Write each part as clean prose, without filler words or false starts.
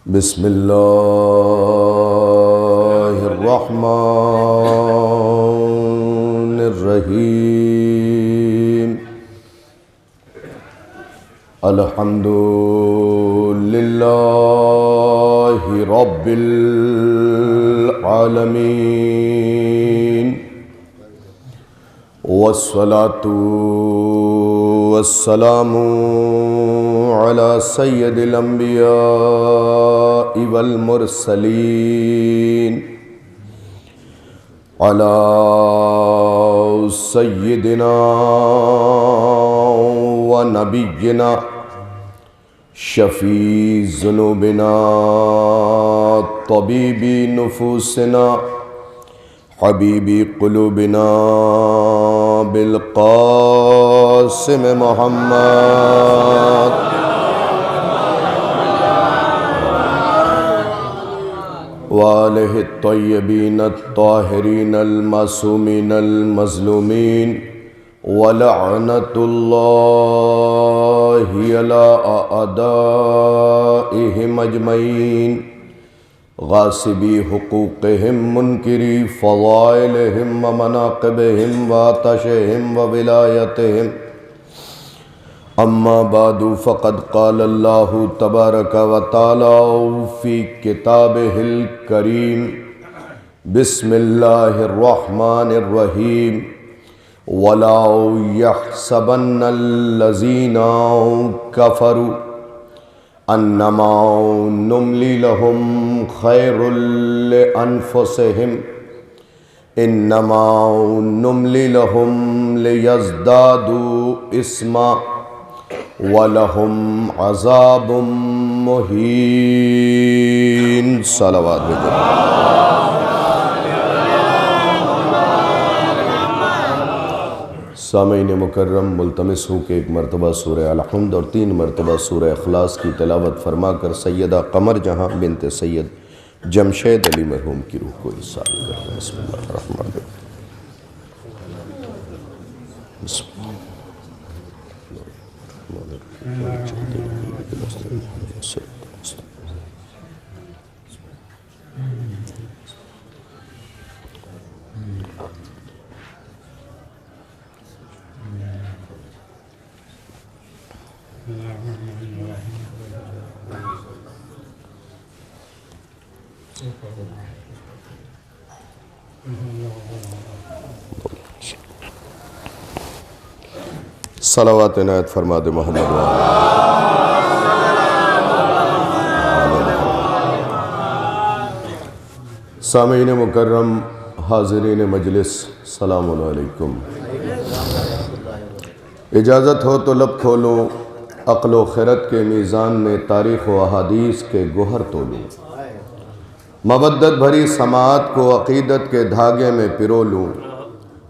बिस्मिल्लाहिर्रहमानिर्रहीम। अल्हम्दुलिल्लाहि रब्बिल आलमीन वस्सलातु वस्सलामु अला सय्यदिल अंबिया वल मुरसलीन अला सय्यदिना व नबिय्यिना शफ़ी ज़ुनूबिना तबीबी नुफूसिना हबीबी क़ुलूबिना बिल क़ासिम मुहम्मद वालिहि तय्यबीन ताहिरीन अल-मासूमीन अल-मज़लूमीन वलअनतुल्लाहि अला अअदाइहिम अजमईन गासिबी हुकूक़िहिम मुनकिरी फ़ज़ाइलिहिम व मनाक़िबिहिम व आतशिहिम व विलायतिहिम। अम्मा बादु फ़क़द क़ाल अल्लाहु तबारक व तआला फ़ी किताबिहिल करीम बिस्मिल्लाहिर्रहमानिर्रहीम वला यहसबन्नल्लज़ीना कफ़रू अन्नमा नुम्ली लहुम खैरुल लिअन्फुसिहिम इन्नमा नुम्ली लहुम लियज़दादू इस्मा वलहुम अज़ाबुम मुहीन। सलावत भेजो। सामीन मुकर्रम, मुल्तमिस हूँ कि एक मरतबा सूरह अल-हम्द और 3 मरतबा सूरह इखलास की तिलावत फरमाकर सैयदा कमर जहाँ बिनते सैयद जमशेद अली मरहूम की रूह को इरसाल कर रहे हैं। बिस्मिल्लाहिर्रहमानिर्रहीम। सलावत इनायत फरमा दे मोहम्मद। सामीन मुकर्रम, हाज़िरीन मजलिस, सलाम अलैकुम। इजाज़त हो तो लब खोलूँ, अक़्ल व ख़िरत के मीज़ान में तारीख़ व अहादीस के गोहर तोलूँ। मवद्दत भरी समाअत को अक़ीदत के धागे में पिरो लूँ।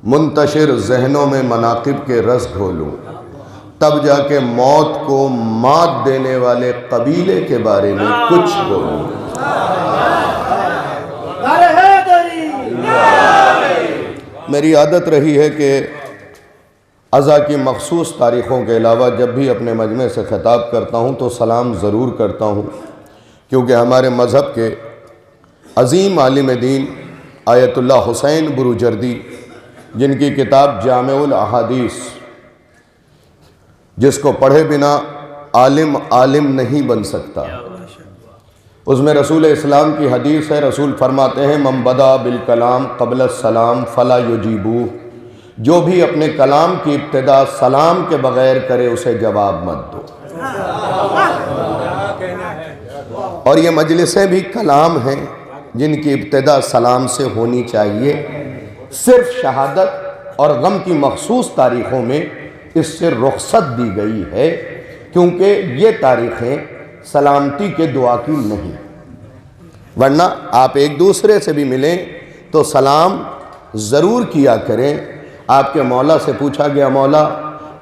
मुंतशिर ज़हनों में मनाक़िब के रस घोलूँ। तब जाके मौत को मात देने वाले कबीले के बारे में कुछ बोलूँ। मेरी आदत रही है कि अज़ा की मख़सूस तारीख़ों के अलावा जब भी अपने मजमे से ख़िताब करता हूँ तो सलाम ज़रूर करता हूँ, क्योंकि हमारे मज़हब के अज़ीम आलिम दीन आयतुल्लाह हुसैन बुरुजर्दी, जिनकी किताब जामिउल अहादीस, जिसको पढ़े बिना आलिम आलिम नहीं बन सकता, उसमें रसूल इस्लाम की हदीस है। रसूल फरमाते हैं मन बदा बिल कलाम क़ब्ल सलाम फ़ला युजीबू, जो भी अपने कलाम की इब्तिदा सलाम के बग़ैर करे उसे जवाब मत दो। और ये मजलिसें भी कलाम हैं जिनकी इब्तिदा सलाम से होनी चाहिए। सिर्फ शहादत और गम की मखसूस तारीख़ों में इससे रुख़सत दी गई है, क्योंकि ये तारीख़ें सलामती के दुआ की नहीं। वरना आप एक दूसरे से भी मिलें तो सलाम ज़रूर किया करें। आपके मौला से पूछा गया, मौला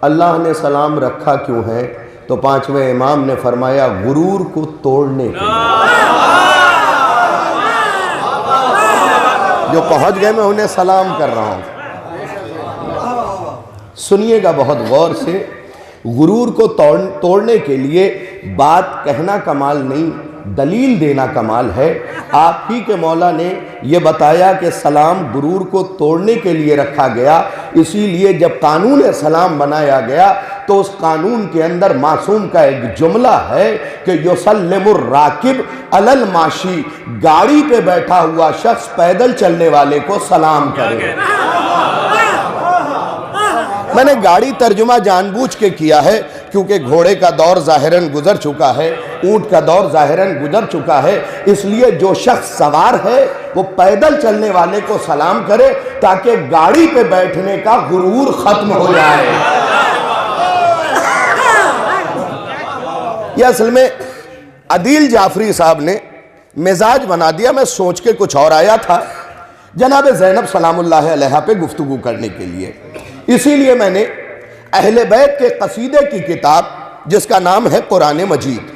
अल्लाह ने सलाम रखा क्यों है? तो 5वें इमाम ने फरमाया गुरूर को तोड़ने के लिए। जो पहुंच गए मैं उन्हें सलाम कर रहा हूं। सुनिएगा बहुत गौर से, गुरूर को तोड़ने के लिए बात कहना कमाल नहीं, दलील देना कमाल है। आप ही के मौला ने यह बताया कि सलाम गुरूर को तोड़ने के लिए रखा गया, इसीलिए जब कानून सलाम बनाया गया तो उस कानून के अंदर मासूम का एक जुमला है कि युसल्लिमुर राकिब अलल माशी, गाड़ी पे बैठा हुआ शख्स पैदल चलने वाले को सलाम करे। मैंने गाड़ी तर्जुमा जानबूझ के किया है क्योंकि घोड़े का दौर ज़ाहिरन गुजर चुका है, ऊंट का दौर ज़ाहिरन गुजर चुका है, इसलिए जो शख्स सवार है वो पैदल चलने वाले को सलाम करे ताकि गाड़ी पे बैठने का गुरूर खत्म हो जाए। यह असल में अदील जाफरी साहब ने मिजाज बना दिया, मैं सोच के कुछ और आया था जनाब ज़ैनब सलामुल्लाह अलैहा पे गुफ्तगू करने के लिए, इसीलिए मैंने अहले बैत के कसीदे की किताब जिसका नाम है कुरान मजीद,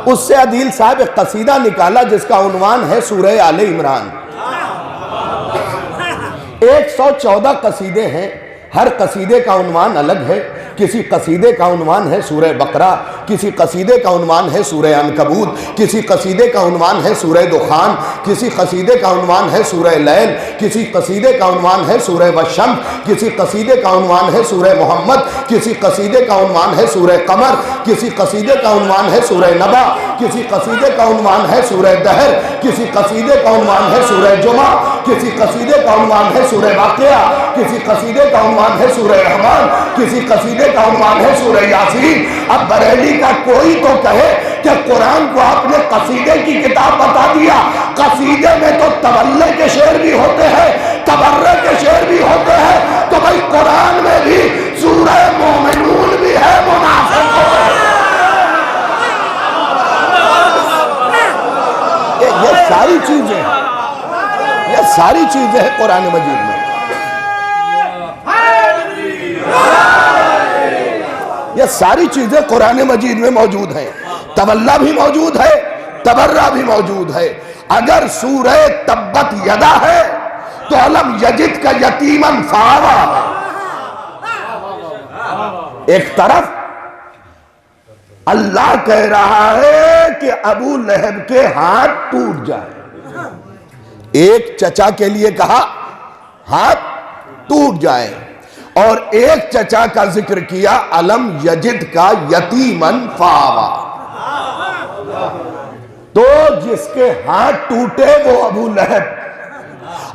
उससे अदील साहब एक कसीदा निकाला जिसका उन्वान है सूरह आले इमरान। 114 कसीदे हैं, हर कसीदे का उन्वान अलग है। किसी कसीदे का उन्वान है सूरह बकरा, किसी कसीदे का उन्वान है सूरह अनकबूत, किसी कसीदे का उन्वान है सूरह दुखान, किसी कसीदे का उन्वान है सूरह लैल, किसी कसीदे का उन्वान है सूरह वशम, किसी कसीदे का उन्वान है सूरह मोहम्मद, किसी कसीदे का उन्वान है सूरह कमर, किसी कसीदे का उन्वान है सूरह नबा, किसी कसीदे का उन्वान है सूरह दहर, किसी कसीदे का उन्वान है सूरह जुमा, किसी कसीदे का उन्वान है सूरह वाक़िया, किसी कसीदे का उन्वान है सूरह रहमान, किसी कसीदे का उन्वान है सूरह यासीन। अब बरेली का कोई तो कहे कि कुरान को आपने कसीदे की किताब बता दिया, कसीदे में तो तवल्ले के शेर भी होते हैं, तबर्रे के शेर भी होते हैं, तो भाई कुरान में भी सूरह मोमिनून भी है, मुनाफिक ये सारी चीजें, ये सारी चीजें हैं कुरान मजीद में। ये सारी चीजें कुरान मजीद में मौजूद हैं। तवल्ला भी मौजूद है, तबर्रा भी मौजूद है। अगर सूरह तब्बत यदा है तो अलम यजिद का यतीमन फावा है। एक तरफ अल्लाह कह रहा है कि अबू लहब के हाथ टूट जाए, एक चचा के लिए कहा हाथ टूट जाए, और एक चचा का जिक्र किया अलम यजिद का यतीमन फावा। तो जिसके हाथ टूटे वो अबू लहब,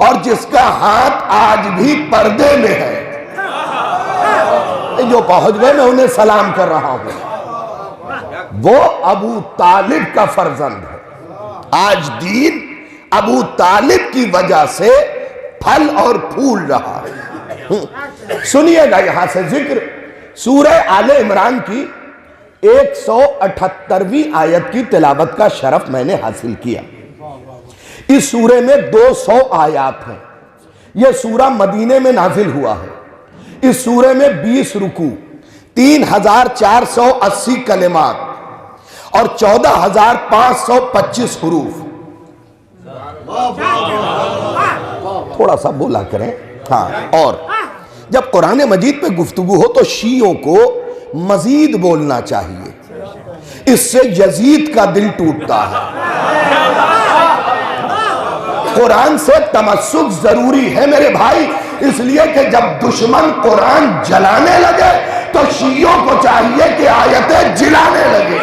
और जिसका हाथ आज भी पर्दे में है, जो पहुंच गए मैं उन्हें सलाम कर रहा हूं, वो अबू तालिब का फर्जंद है। आज दीन अबू तालिब की वजह से फल और फूल रहा है। सुनिएगा यहां से जिक्र सूरह आले इमरान की 178वीं आयत की तिलावत का शरफ मैंने हासिल किया। इस सूरे में 200 आयत हैं। यह सूरा मदीने में नाजिल हुआ है। इस सूरे में 20 रुकू, 3480 कलिमात और 14525 हुरूफ। थोड़ा सा बोला करें। हाँ, और जब कुरान मजीद पे गुफ्तगू हो तो शीयों को मजीद बोलना चाहिए, इससे यजीद का दिल टूटता है। कुरान से तमस्सुक जरूरी है मेरे भाई, इसलिए कि जब दुश्मन कुरान जलाने लगे तो शीयों को चाहिए कि आयतें जिलाने लगे।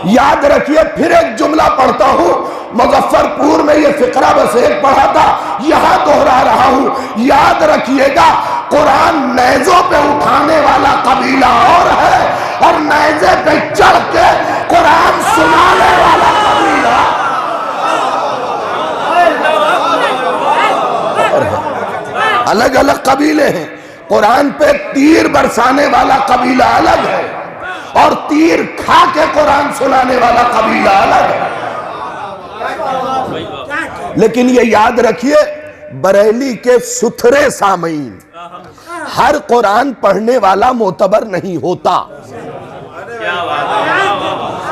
याद रखिए, फिर एक जुमला पढ़ता हूं, मुजफ्फरपुर में यह फिक्रा बस एक पढ़ा था, यहां दोहरा रहा हूं। याद रखिएगा, कुरान नेज़ों पे उठाने वाला कबीला और है, और नेज़े पे चढ़ के कुरान सुनाने वाला कबीला। अलग अलग कबीले हैं। कुरान पे तीर बरसाने वाला कबीला अलग है, और तीर खा के कुरान सुनाने वाला कबीला अलग है। लेकिन ये याद रखिए, बरेली के सुथरे सामीन, हर कुरान पढ़ने वाला मोतबर नहीं होता,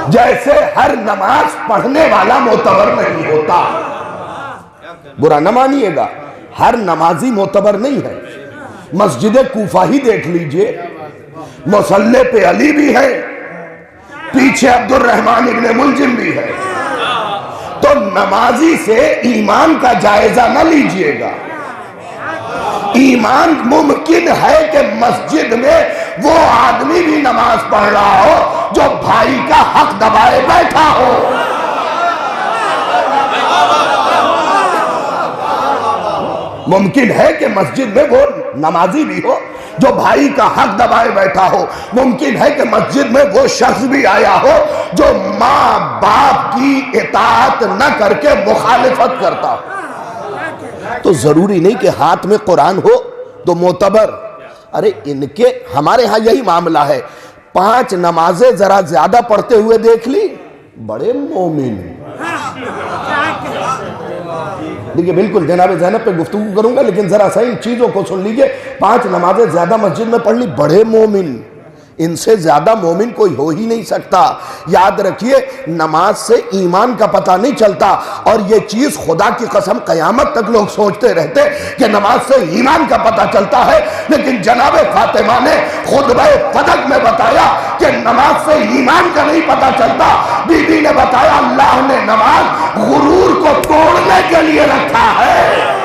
जैसे हर नमाज पढ़ने वाला मोतबर नहीं होता। बुरा न मानिएगा, हर नमाजी मोतबर नहीं है। मस्जिद कूफा ही देख लीजिए, मुसल्ले पे अली भी है, पीछे अब्दुल रहमान इब्ने मुलजिम भी है। तो नमाजी से ईमान का जायजा न लीजिएगा। ईमान मुमकिन है कि मस्जिद में वो आदमी भी नमाज पढ़ रहा हो जो भाई का हक दबाए बैठा हो। मुमकिन है कि मस्जिद में वो नमाजी भी हो जो भाई का हक दबाए बैठा हो। मुमकिन है कि मस्जिद में वो शख्स भी आया हो जो माँ बाप की इताअत न करके मुखालिफत करता हो। तो जरूरी नहीं कि हाथ में कुरान हो तो मोतबर। अरे इनके हमारे यहां यही मामला है। 5 नमाजें जरा ज्यादा पढ़ते हुए देख ली, बड़े मोमिन। देखिए बिल्कुल जनाब ज़ैनब पे गुफ्तगू करूंगा, लेकिन जरा सा इन चीजों को सुन लीजिए। 5 नमाजें ज्यादा मस्जिद में पढ़ ली, बड़े मोमिन। इनसे ज्यादा मोमिन कोई हो ही नहीं सकता। याद रखिए, नमाज से ईमान का पता नहीं चलता। और ये चीज खुदा की कसम कयामत तक लोग सोचते रहते कि नमाज से ईमान का पता चलता है, लेकिन जनाब फातिमा ने खुतबा फदक में बताया कि नमाज से ईमान का नहीं पता चलता। बीबी ने बताया अल्लाह ने नमाज गुरूर को तोड़ने के लिए रखा है।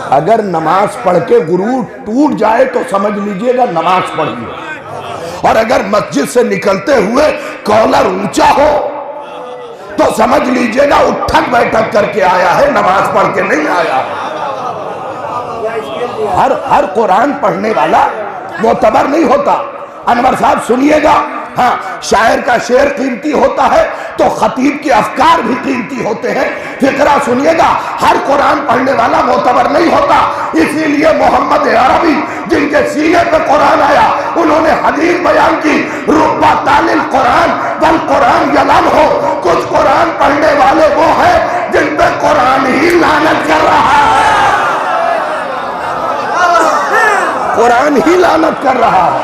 अगर नमाज पढ़ के गुरूर टूट जाए तो समझ लीजिएगा नमाज पढ़ी। और अगर मस्जिद से निकलते हुए कॉलर ऊंचा हो तो समझ लीजिएगा उठक बैठक करके आया है, नमाज पढ़ के नहीं आया। हर कुरान पढ़ने वाला मोतबर नहीं होता। अनवर साहब सुनिएगा, हाँ, शायर का शेर कीमती होता है तो खतीब के अफकार भी कीमती होते हैं। फिक्रा सुनिएगा, हर कुरान पढ़ने वाला मोतबर नहीं होता। इसीलिए मोहम्मद अरबी जिनके सीने पे कुरान आया, उन्होंने हदीस बयान की, रुब्बा तालिल कुरान वल कुरान यलन हो। कुछ कुरान पढ़ने वाले वो हैं जिन पे कुरान ही लानत कर रहा है, कुरान ही लानत कर रहा है,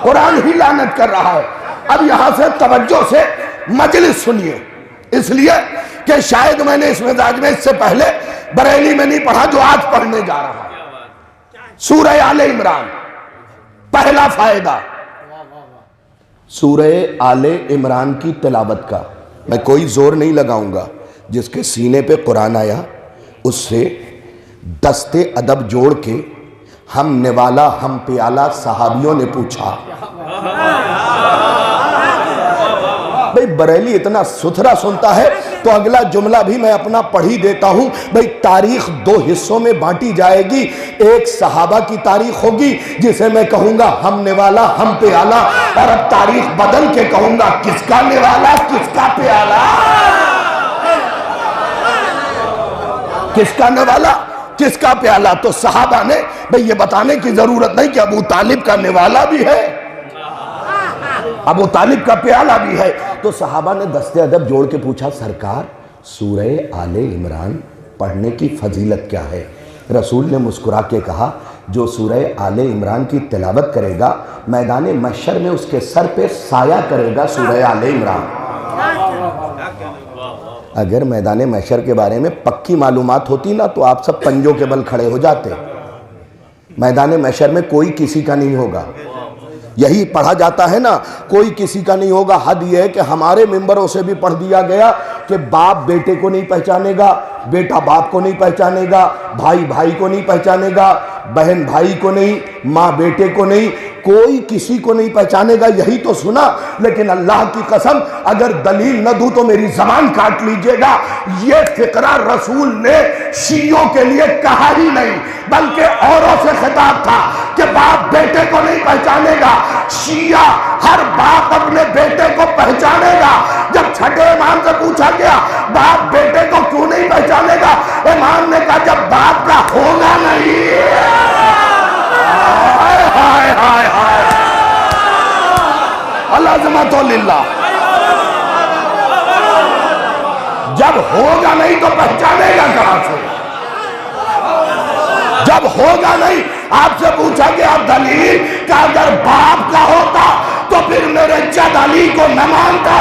कुरान ही लानत कर रहा है। अब यहां से तवज्जो से मजलिस सुनिए, इसलिए कि शायद मैंने इस मिजाज में इससे पहले बरेली में नहीं पढ़ा जो आज पढ़ने जा रहा है। सूरह आले इमरान, पहला फायदा सूरह आले इमरान की तिलावत का। मैं कोई जोर नहीं लगाऊंगा, जिसके सीने पे कुरान आया उससे दस्ते अदब जोड़ के हम निवाला हम प्याला सहाबियों ने पूछा। भाई बरेली इतना सुथरा सुनता है तो अगला जुमला भी मैं अपना पढ़ ही देता हूं। भाई तारीख 2 हिस्सों में बांटी जाएगी। एक सहाबा की तारीख होगी जिसे मैं कहूंगा हम निवाला हम प्याला, और अब तारीख बदल के कहूंगा किसका निवाला किसका प्याला, किसका निवाला किसका प्याला। तो सहाबा ने भाई ये बताने की जरूरत नहीं कि अबू तालिब का निवाला भी है, अबू तालिब का प्याला भी है। तो सहाबा ने दस्ते अदब जोड़ के पूछा, सरकार सूरह आले इमरान पढ़ने की फजीलत क्या है। रसूल ने मुस्कुरा के कहा, जो सूरह आले इमरान की तिलावत करेगा मैदान महशर में उसके सर पे साया करेगा सूरह आले इमरान। अगर मैदान महशर के बारे में पक्की मालूमात होती ना तो आप सब पंजों के बल खड़े हो जाते। मैदान महशर में कोई किसी का नहीं होगा, यही पढ़ा जाता है ना, कोई किसी का नहीं होगा। हद यह है कि हमारे मिंबरों से भी पढ़ दिया गया कि बाप बेटे को नहीं पहचानेगा, बेटा बाप को नहीं पहचानेगा, भाई भाई को नहीं पहचानेगा, बहन भाई को नहीं, माँ बेटे को नहीं, कोई किसी को नहीं पहचानेगा। यही तो सुना। लेकिन अल्लाह की कसम अगर दलील न दूं तो मेरी जबान काट लीजिएगा। ये फिक्रा रसूल ने शियों के लिए कहा ही नहीं, बल्कि औरों से खिताब था कि बाप बेटे को नहीं पहचानेगा। शिया हर बाप अपने बेटे को पहचानेगा। जब छठे इमाम से पूछा गया बाप बेटे को क्यों नहीं पहचानेगा, इमाम ने कहा जब बाप का होगा नहीं। हाय हाय हाय हाय अल्लाह, जब होगा नहीं तो पहचानेगा कहां से। जब होगा नहीं, आपसे पूछा कि आप दलील का अगर बाप का होता तो फिर मेरे जद अली को न मानता।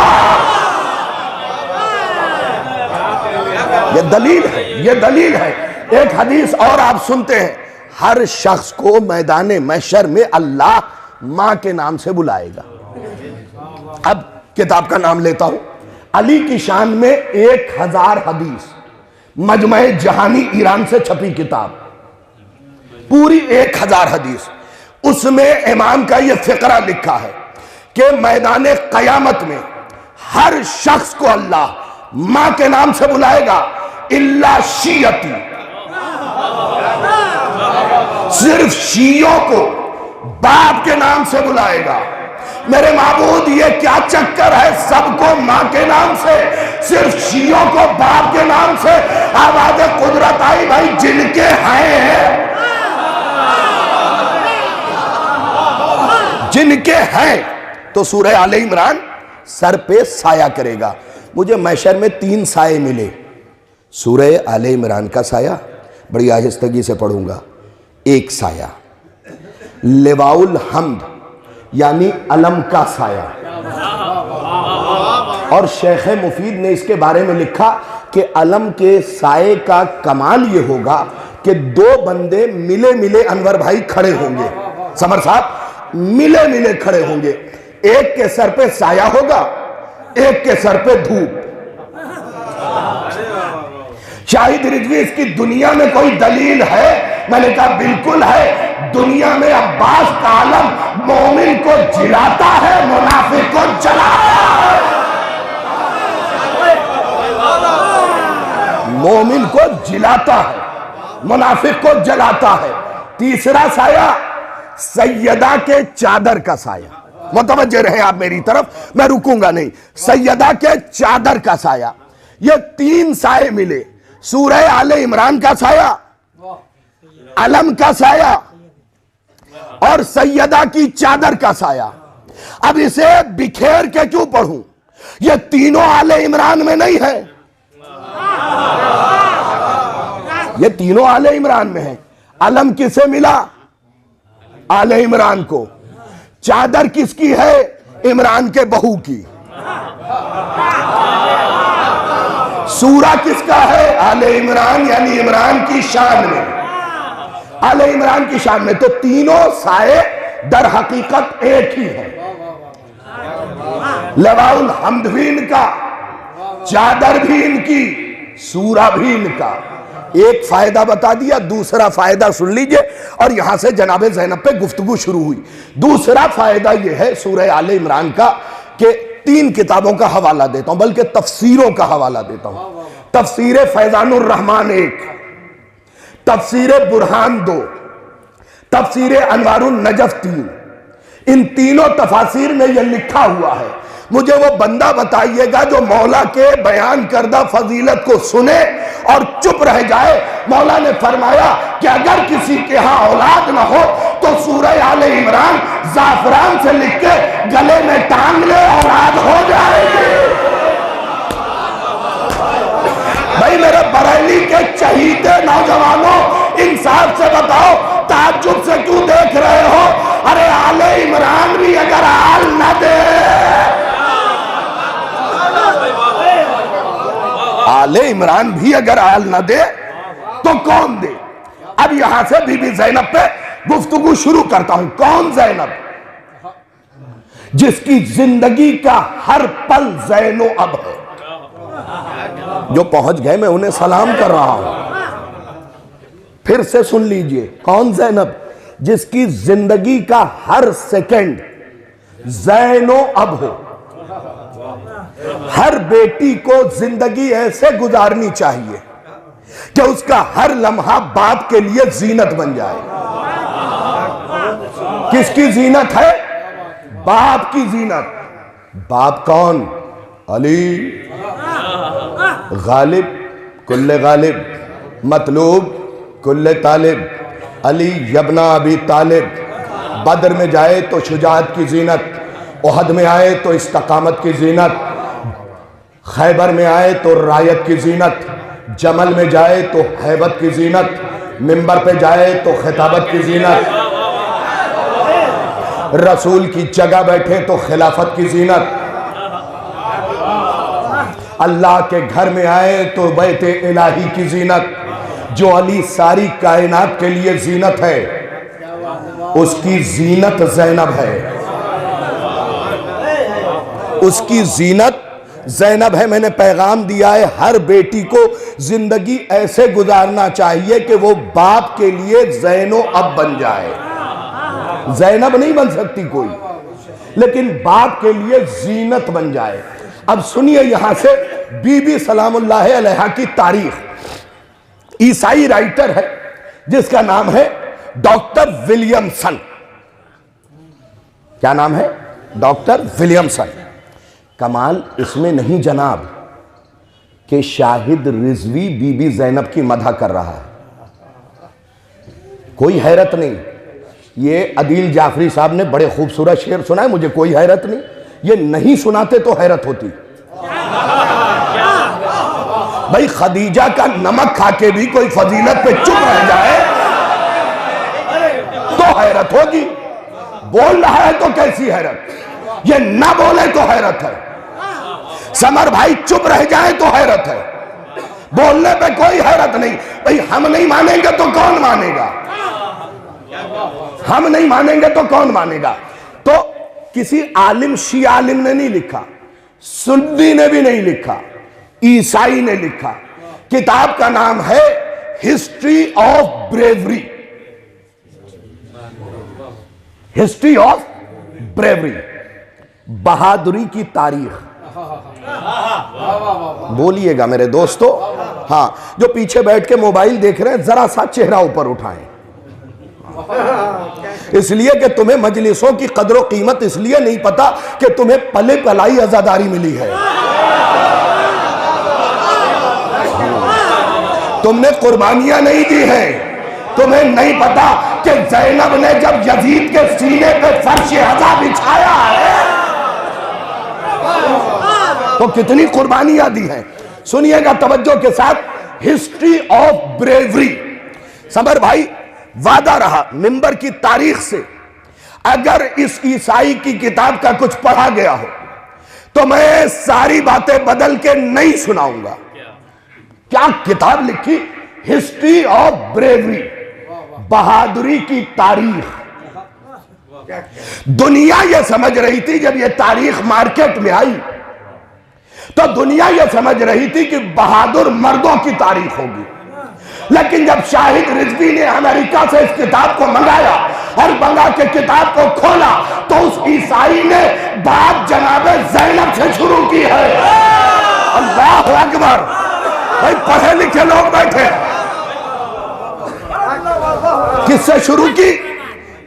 ये दलील है, ये दलील है। एक हदीस और आप सुनते हैं, हर शख्स को मैदान महशर में अल्लाह मां के नाम से बुलाएगा। अब किताब का नाम लेता हूं, अली की शान में 1000 हदीस, मजमे जहानी ईरान से छपी किताब, पूरी 1000 हदीस। उसमें इमाम का यह फिक्रा लिखा है कि मैदान कयामत में हर शख्स को अल्लाह मां के नाम से बुलाएगा, इल्ला शियती, सिर्फ शियों को बाप के नाम से बुलाएगा। मेरे माबूद ये क्या चक्कर है, सबको मां के नाम से, सिर्फ शियों को बाप के नाम से। आवाज कुदरत आई भाई, जिनके हैं जिनके हैं तो सूरह आले इमरान सर पे साया करेगा। मुझे महशर में 3 साये मिले। सूरह आले इमरान का साया, बड़ी आहिस्तगी से पढ़ूंगा। एक साया लिवाउल हम्द यानी अलम का साया, और शेख मुफीद ने इसके बारे में लिखा कि अलम के साये का कमाल ये होगा कि 2 बंदे मिले मिले अनवर भाई खड़े होंगे, समर साहब मिले मिले खड़े होंगे, एक के सर पे साया होगा, एक के सर पे धूप। शाहिद रिजवी, इसकी दुनिया में कोई दलील है? मैंने कहा बिल्कुल है। दुनिया में अब्बास का आलम मोमिन को जिलाता है, मुनाफिक को जलाता है। मोमिन को जिलाता है, मुनाफिक को जलाता है। तीसरा साया सैयदा के चादर का साया। मुतवज्जे रहे आप मेरी तरफ, मैं रुकूंगा नहीं। सैयदा के चादर का साया, ये 3 साये मिले। सूरह आले इमरान का साया, अलम का साया और सैयदा की चादर का साया। अब इसे बिखेर के क्यों पढ़ूं? ये तीनों आले इमरान में नहीं है, ये तीनों आले इमरान में है। अलम किसे मिला? आले इमरान को। चादर किसकी है? इमरान के बहू की। सूरा किसका है? आले इमरान, यानी इमरान की शान में, आले इमरान की शान में। तो तीनों साये दर हकीकत एक ही है। लवाउल हम्द भी इनका, चादर भी इनकी, सूरा भी इनका। एक फायदा बता दिया, दूसरा फायदा सुन लीजिए, और यहां से जनाबे ज़ैनब पे गुफ्तगू शुरू हुई। दूसरा फायदा यह है सूरह आले इमरान का कि 3 किताबों का हवाला देता हूं, बल्कि तफसीरों का हवाला देता हूं। तफसीर फैजानुर रहमान 1, तफसीर बुरहान 2, तफसीर अनवारुन नजफ 3। इन तीनों तफासिर में यह लिखा हुआ है। मुझे वो बंदा बताइएगा जो मौला के बयान करदा फजीलत को सुने और चुप रह जाए। मौला ने फरमाया कि अगर किसी के यहां औलाद ना हो तो सूरह आले इमरान जाफरान से लिख के गले में टांग ले, औलाद हो जाएगी। भाई मेरे बरेली के चहीते नौजवानों, इंसाफ से बताओ, ताज्जुब से क्यों देख रहे हो? अरे आले इमरान भी अगर आल न दे, आले इमरान भी अगर आल न दे तो कौन दे? अब यहां से बीबी ज़ैनब पे गुफ्तगू शुरू करता हूं। कौन ज़ैनब? जिसकी जिंदगी का हर पल ज़ैनो अब है। जो पहुंच गए मैं उन्हें सलाम कर रहा हूं। फिर से सुन लीजिए, कौन ज़ैनब? जिसकी जिंदगी का हर सेकंड ज़ैनो अब हो। हर बेटी को जिंदगी ऐसे गुजारनी चाहिए कि उसका हर लम्हा बाप के लिए जीनत बन जाए। किसकी जीनत है? बाप की जीनत। बाप कौन? अली, गालिब, कुल्ले गालिब, मतलूब, कुल्ले तालिब। अली यबना अबी तालिब। बदर में जाए तो शुजाअत की जीनत, उहद में आए तो इस्तकामत की जीनत, खैबर में आए तो रायत की जीनत, जमल में जाए तो हैबत की जीनत, मिंबर पे जाए तो खिताबत की जीनत, रसूल की जगह बैठे तो खिलाफत की जीनत, अल्लाह के घर में आए तो बैते इलाही की जीनत, जो अली सारी कायनात के लिए जीनत है, उसकी जीनत ज़ैनब है, उसकी जीनत ज़ैनब है। मैंने पैगाम दिया है, हर बेटी को जिंदगी ऐसे गुजारना चाहिए कि वो बाप के लिए ज़ैनो अब बन जाए। ज़ैनब नहीं बन सकती कोई, लेकिन बाप के लिए जीनत बन जाए। अब सुनिए यहां से बीबी सलामुल्लाह अलैहा की तारीख। ईसाई राइटर है जिसका नाम है डॉक्टर विलियमसन। क्या नाम है? Doctor Williamson. कमाल इसमें नहीं जनाब कि शाहिद रिजवी बीबी ज़ैनब की मदह कर रहा है, कोई हैरत नहीं। ये अदील जाफरी साहब ने बड़े खूबसूरत शेर सुनाए, मुझे कोई हैरत नहीं। ये नहीं सुनाते तो हैरत होती। भाई खदीजा का नमक खा के भी कोई फजीलत पे चुप रह जाए तो हैरत होगी। बोल रहा है तो कैसी हैरत, ये ना बोले तो हैरत है। समर भाई चुप रह जाए तो हैरत है, बोलने पे कोई हैरत नहीं। भाई हम नहीं मानेंगे तो कौन मानेगा? हम नहीं मानेंगे तो कौन मानेगा? तो किसी आलिम, शिया आलिम ने नहीं लिखा, सुन्नी ने भी नहीं लिखा, ईसाई ने लिखा। किताब का नाम है history of bravery. History of bravery, बहादुरी की तारीख। बोलिएगा मेरे दोस्तों। हाँ, जो पीछे बैठ के मोबाइल देख रहे हैं जरा सा चेहरा ऊपर उठाएं, इसलिए कि तुम्हें मजलिसों की कदर कीमत इसलिए नहीं पता कि तुम्हें पले पलाई आजादारी मिली है। तुमने कुर्बानियां नहीं दी है, तुम्हें नहीं पता कि ज़ैनब ने जब यजीद के सीने पे फर्श अज़ा बिछाया है तो कितनी कुर्बानियां दी हैं। सुनिएगा तवज्जो के साथ, हिस्ट्री ऑफ ब्रेवरी। समर भाई, वादा रहा मिंबर की तारीख से, अगर इस ईसाई की किताब का कुछ पढ़ा गया हो तो मैं सारी बातें बदल के नहीं सुनाऊंगा। क्या किताब लिखी? हिस्ट्री ऑफ ब्रेवरी, बहादुरी की तारीख। दुनिया यह समझ रही थी जब यह तारीख मार्केट में आई तो दुनिया यह समझ रही थी कि बहादुर मर्दों की तारीख होगी, लेकिन जब शाहिद रिजवी ने अमेरिका से इस किताब को मंगाया और मंगा के किताब को खोला तो उस ईसाई ने बात जनाबे ज़ैनब से शुरू की है। अल्लाह अकबर। भाई पढ़े लिखे लोग बैठे, किससे शुरू की?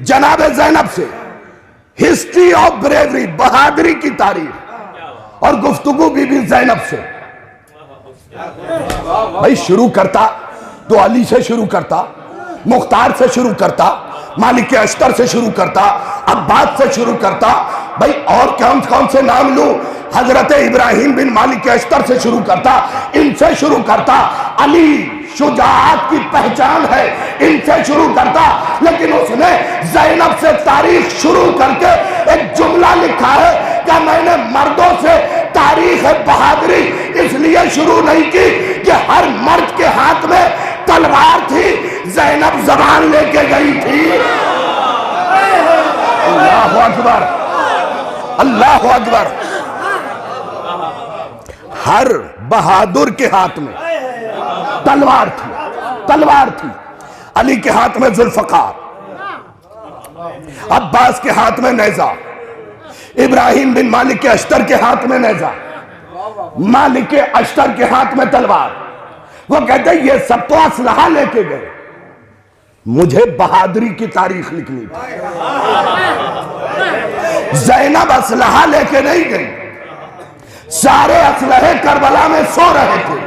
जनाबे ज़ैनब से। हिस्ट्री ऑफ ब्रेवरी, बहादुरी की तारीख, और गुफ्तगू बीबी ज़ैनब से। भाई शुरू करता तो अली से शुरू करता, मुख्तार से शुरू करता, मालिक अश्तर से शुरू करता, अब्बास से शुरू करता। भाई और कौन कौन से नाम लूं? हजरत इब्राहिम बिन मालिक अश्तर से शुरू करता, इनसे शुरू करता। अली शुजाअत की पहचान है, इनसे शुरू करता। लेकिन उसने ज़ैनब से तारीख शुरू करके एक जुमला लिखा है कि मैंने मर्दों से तारीख बहादुरी इसलिए शुरू नहीं की कि हर मर्द के हाथ में तलवार थी, ज़ैनब ज़बान लेके गई थी। अल्लाह अकबर, अल्लाह अकबर। हर बहादुर के हाथ में तलवार थी, तलवार थी। अली के हाथ में जुल्फ़कार, अब्बास के हाथ में नेज़ा, इब्राहिम बिन मालिक के अश्तर के हाथ में नेज़ा, मालिक के अश्तर के हाथ में तलवार। वो कहते ये सब तो असलहा लेके गए, मुझे बहादुरी की तारीख लिखनी थी। ज़ैनब असलहा लेके नहीं गई, सारे असलहे करबला में सो रहे थे।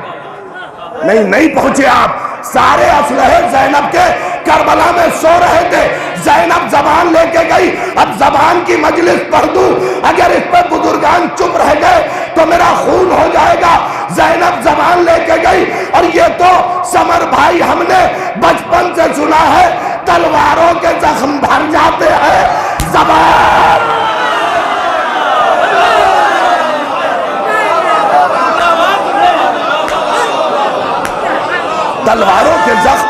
नहीं पहुंचे आप, सारे असलहे ज़ैनब के करबला में सो रहे थे। ज़ैनब जबान लेके गई। अब जबान की मजलिस पढ़ दूं, अगर इस पर बुजुर्गान चुप रह गए तो मेरा खून हो जाएगा। ज़ैनब जबान लेके गई, और ये तो समर भाई हमने बचपन से सुना है, तलवारों के जख्म भर जाते हैं। जबान तलवारों के जख्म।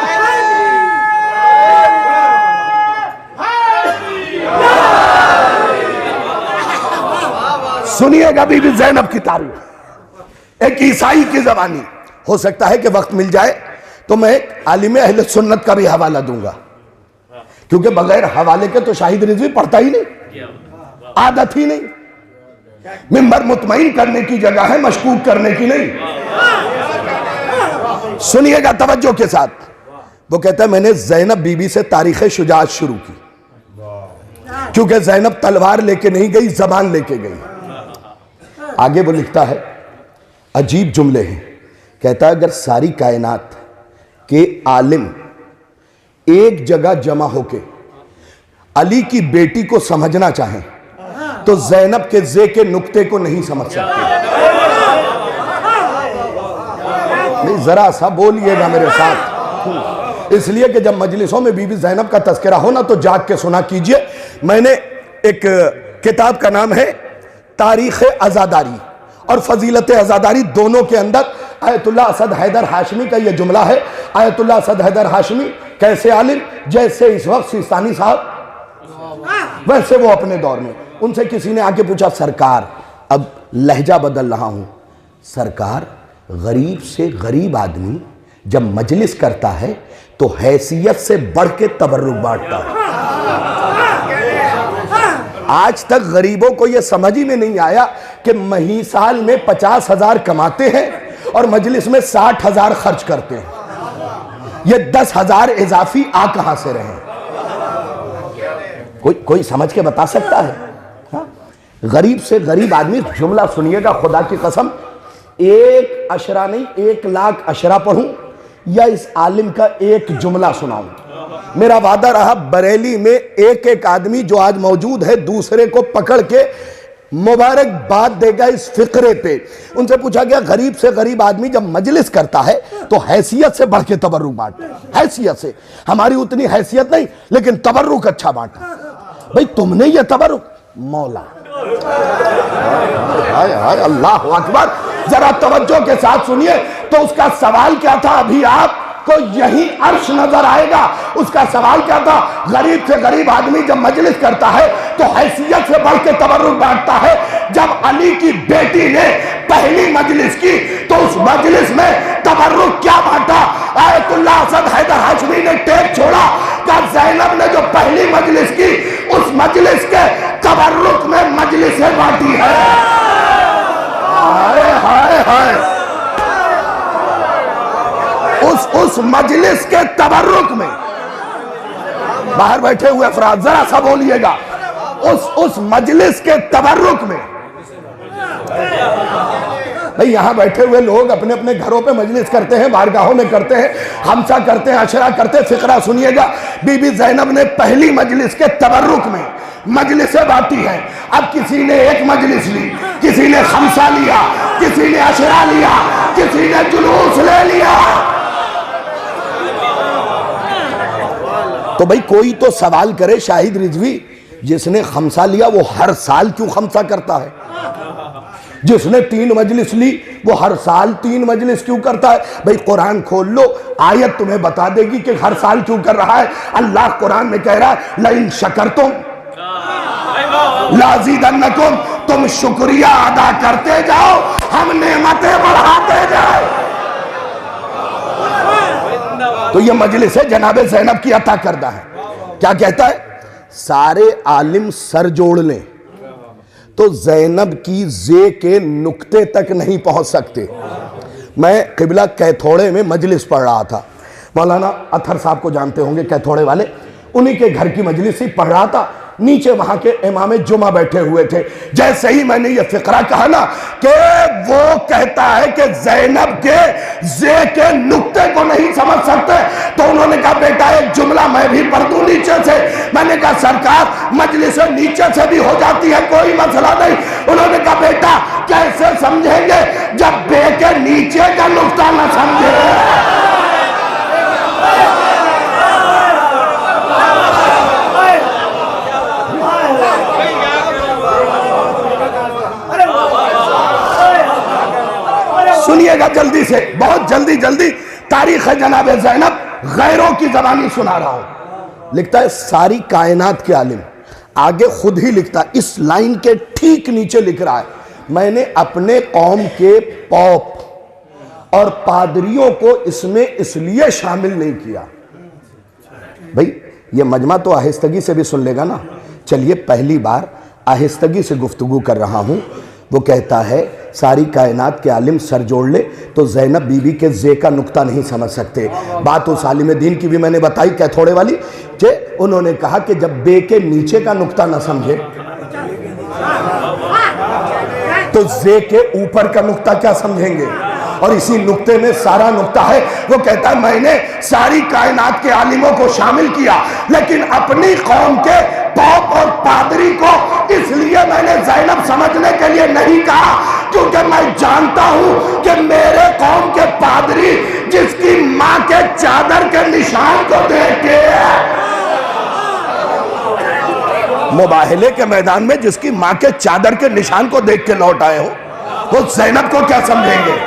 सुनिएगा बीबी ज़ैनब की तारीफ, एक ईसाई की जबानी। हो सकता है कि वक्त मिल जाए तो मैं आलिम अहले सुन्नत का भी हवाला दूंगा, क्योंकि बगैर हवाले के तो शाहिद रिजवी पढ़ता ही नहीं, आदत ही नहीं। मिंबर मुतमईन करने की जगह है, मशकूक करने की नहीं। सुनिएगा तवज्जो के साथ। वो कहता है मैंने ज़ैनब बीबी से तारीख शुजाअत शुरू की, क्योंकि ज़ैनब तलवार लेके नहीं गई, जबान लेके गई। आगे वो लिखता है, अजीब जुमले हैं। कहता है अगर सारी कायनात के आलिम एक जगह जमा होके अली की बेटी को समझना चाहें तो ज़ैनब के जे के नुक्ते को नहीं समझ सकते। नहीं, जरा सा बोलिएगा मेरे साथ, इसलिए कि जब मजलिसों में बीबी ज़ैनब का तज़किरा हो ना तो जाग के सुना कीजिए। मैंने एक किताब का नाम है तारीख़ अज़ादारी और फजीलत अज़ादारी, दोनों के अंदर आयतुल्लाह असद हैदर हाशमी का यह जुमला है। आयतुल्लाह असद हैदर हाशमी कैसे आलिम, जैसे इस वक्त सिस्तानी साहब, वैसे वो अपने दौर में। उनसे किसी ने आके पूछा, सरकार, अब लहजा बदल रहा हूं, सरकार गरीब से गरीब आदमी जब मजलिस करता है तो हैसियत से बढ़ के तबर्रुक बांटता है। आज तक गरीबों को यह समझ ही में नहीं आया कि मही साल में 50,000 कमाते हैं और मजलिस में 60,000 खर्च करते हैं। ये 10,000 इजाफी आ कहां से रहे? कोई समझ के बता सकता है? हाँ? गरीब से गरीब आदमी, जुमला सुनिएगा खुदा की कसम, एक अशरा नहीं 1,00,000 अशरा पढ़ूं या इस आलिम का एक जुमला सुनाऊं। मेरा वादा रहा बरेली में एक एक आदमी जो आज मौजूद है दूसरे को पकड़ के मुबारकबाद देगा इस फिक्रे पे। उनसे पूछा गया, गरीब से गरीब आदमी जब मजलिस करता है तो हैसियत से बढ़ के तबर्रुक बांटता है। हैसियत से, हमारी उतनी हैसियत नहीं लेकिन तबर्रुक अच्छा बांटा। भाई तुमने ये तबर्रुक, मौला हाय हाय अल्लाह अकबर। जरा तवज्जो के साथ सुनिए तो उसका सवाल क्या था, अभी आपको यही अर्श नजर आएगा। उसका सवाल क्या था, गरीब से गरीब आदमी जब मजलिस करता है तो हैसियत से बढ़ के तबर्रुक बांटता है। जब अली की बेटी ने पहली मजलिस की तो उस मजलिस में तबर्रुक क्या बांटा? आयतुल्लाह असद हैदर हाशमी ने टेप छोड़ा का ज़ैनब ने जो पहली मजलिस की उस मजलिस के तबर्रुक में मजलिसें बांटी है। हाय हाय हाय, उस मजलिस के तबर्रुक में, बाहर बैठे हुए अफराद जरा सा बोलिएगा, उस मजलिस के तबर्रुक में। भाई यहां बैठे हुए लोग अपने अपने घरों पे मजलिस करते हैं, बारगाहों में करते हैं, हमसा करते हैं, अशरा करते हैं। फिक्रा सुनिएगा, बीबी ज़ैनब ने पहली मजलिस के तबर्रुक में मजलिसें बांटी हैं। अब किसी ने एक मजलिस ली, किसी ने हमसा लिया, किसी ने अशरा लिया, किसी ने जुलूस ले लिया। तो भाई कोई तो सवाल करे, शाहिद रिजवी जिसने खमसा लिया वो हर साल क्यों खमसा करता है? जिसने 3 मजलिस ली वो हर साल 3 मजलिस क्यों करता है? भाई कुरान खोल लो, आयत तुम्हें बता देगी कि हर साल क्यों कर रहा है। अल्लाह कुरान में कह रहा है, लइन शकरतुम लाज़ीदन्नकुम, तुम शुक्रिया अदा करते जाओ हम नेमतें बढ़ाते जाओ। तो ये मजलिस है जनाबे ज़ैनब की अता करदा है। क्या कहता है? सारे आलिम सर जोड़ लें तो ज़ैनब की जे के नुक्ते तक नहीं पहुंच सकते। मैं क़िबला कैथोड़े में मजलिस पढ़ रहा था, मौलाना अथर साहब को जानते होंगे कैथोड़े वाले, उन्हीं के घर की मजलिस ही पढ़ रहा था। नीचे वहां के इमाम जुमा बैठे हुए थे। जैसे ही मैंने ये फिक्रा कहा ना कि वो कहता है कि ज़ैनब के जे के नुक्ते को नहीं समझ सकते, तो उन्होंने कहा बेटा एक जुमला मैं भी पढ़ दूं नीचे से। मैंने कहा सरकार मजलिस नीचे से भी हो जाती है, कोई मसला नहीं। उन्होंने कहा बेटा कैसे समझेंगे जब बे के नीचे का नुक्ता ना समझे। सुनिएगा जल्दी से, बहुत जल्दी तारीख है जनाब ज़ैनब, गैरों की जबानी सुना रहा हूं। लिखता है सारी कायनात के आलिम, आगे खुद ही लिखता है, इस लाइन के ठीक नीचे लिख रहा है, मैंने अपने कौम के पॉप और पादरियों को इसमें इसलिए शामिल नहीं किया। भाई ये मजमा तो आहिस्तगी से भी सुन लेगा ना। चलिए पहली बार आहिस्तगी से गुफ्तगू कर रहा हूं। वो कहता है सारी कायनात के आलिम सर जोड़ ले तो ज़ैनब बीबी के जे का नुक्ता नहीं समझ सकते। बात उस आलिम दीन की भी मैंने बताई क्या थोड़े वाली, कि उन्होंने कहा कि जब बे के नीचे का नुक्ता ना समझे तो जे के ऊपर का नुक्ता क्या समझेंगे। और इसी नुक्ते में सारा नुक्ता है। वो कहता है मैंने सारी कायनात के आलिमों को शामिल किया, लेकिन अपनी कौम के पॉप और पादरी को इसलिए मैंने ज़ैनब समझने के लिए नहीं कहा, क्योंकि मैं जानता हूं कि मेरे कौम के पादरी जिसकी मां के चादर के निशान को देख के, मुबाहले के मैदान में जिसकी मां के चादर के निशान को देख के लौट आए हो, वो ज़ैनब को क्या समझेंगे,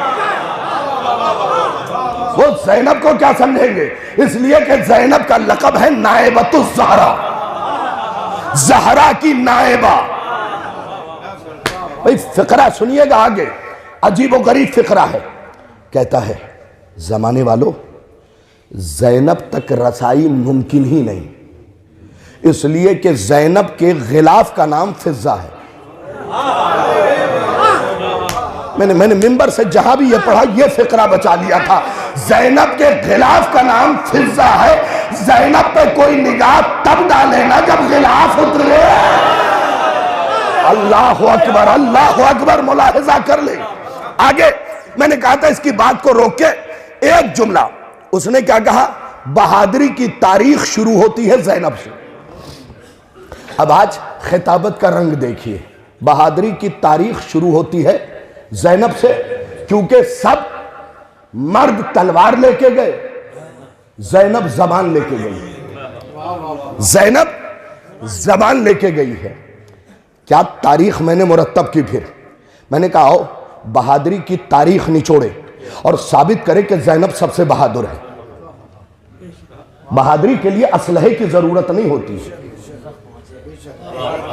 वो ज़ैनब को क्या समझेंगे। इसलिए कि ज़ैनब का लक़ब है नायबतुज़ ज़हरा, ज़हरा की नायबा। भाई फिक्रा सुनिएगा आगे, अजीब व गरीब फिक्रा है। कहता है जमाने वालों, ज़ैनब तक रसाई मुमकिन ही नहीं, इसलिए कि ज़ैनब के गिलाफ का नाम फिज़्ज़ा है। मैंने मिंबर से जहां भी ये पढ़ा ये फिक्रा बचा लिया था। ज़ैनब के गिलाफ का नाम फिज़्ज़ा है। ज़ैनब पे कोई निगाह तब डालेना जब गिलाफ उतरे। अल्लाह अकबर, अल्लाह अकबर, मुलाहिजा कर ले। आगे मैंने कहा था इसकी बात को रोक के एक जुमला, उसने क्या कहा, बहादुरी की तारीख शुरू होती है ज़ैनब से। अब आज खिताबत का रंग देखिए, बहादुरी की तारीख शुरू होती है ज़ैनब से, क्योंकि सब मर्द तलवार लेके गए, ज़ैनब ज़बान लेके गई। ज़ैनब ज़बान लेके गई है। क्या तारीख मैंने मुरत्तब की। फिर मैंने कहा आओ बहादुरी की तारीख निचोड़े और साबित करे कि ज़ैनब सबसे बहादुर है। बहादुरी के लिए असलहे की जरूरत नहीं होती है,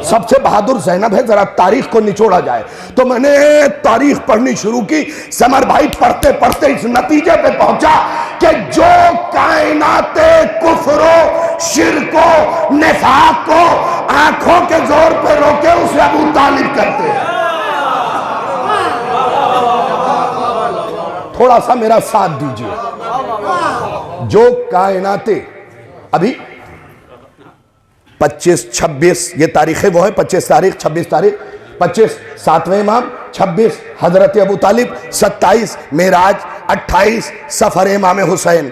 सबसे बहादुर ज़ैनब है। जरा तारीख को निचोड़ा जाए। तो मैंने तारीख पढ़नी शुरू की। समर भाई पढ़ते पढ़ते इस नतीजे पे पहुंचा कि जो कायनाते कुफ्रो, शिरको, निफाक को आंखों के जोर पे रोके उसे अबू तालिब करते हैं। थोड़ा सा मेरा साथ दीजिए। जो कायनाते अभी 25, 26 ये तारीखें वो है, 25 तारीख, 26 तारीख, 25 सातवें इमाम, 26 हजरत अबू तालिब, 27 मेराज, 28 सफर इमाम हुसैन।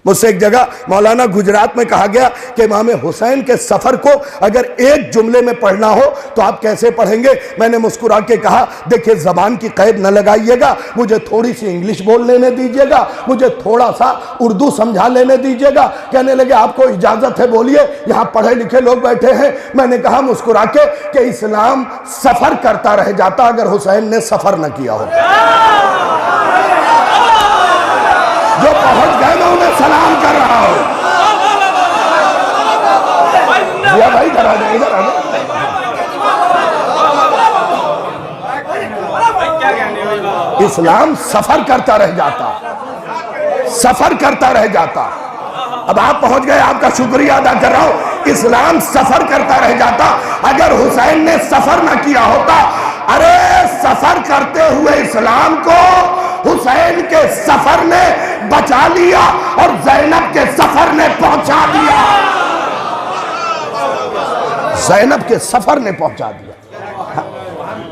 मुझसे एक जगह मौलाना गुजरात में कहा गया कि इमाम हुसैन के सफर को अगर एक जुमले में पढ़ना हो तो आप कैसे पढ़ेंगे। मैंने मुस्कुरा के कहा देखिए जबान की कैद न लगाइएगा, मुझे थोड़ी सी इंग्लिश बोल लेने दीजिएगा, मुझे थोड़ा सा उर्दू समझा लेने दीजिएगा। कहने लगे आपको इजाजत है बोलिए, यहाँ पढ़े लिखे लोग बैठे हैं। मैंने कहा मुस्कुरा के कि इस्लाम सफर करता रह जाता अगर हुसैन ने सफर न किया हो। जो पहुंच गए मैं उन्हें सलाम कर रहा हूं। भाई इधर आ जाए, इधर आ जाए। इस्लाम सफर करता रह जाता, सफर करता रह जाता। अब आप पहुंच गए, आपका शुक्रिया अदा कर रहा हूं। इस्लाम सफर करता रह जाता अगर हुसैन ने सफर न किया होता। अरे सफर करते हुए इस्लाम को हुसैन के सफर ने बचा लिया और ज़ैनब के सफर ने पहुंचा दिया। ज़ैनब के सफर ने पहुंचा दिया।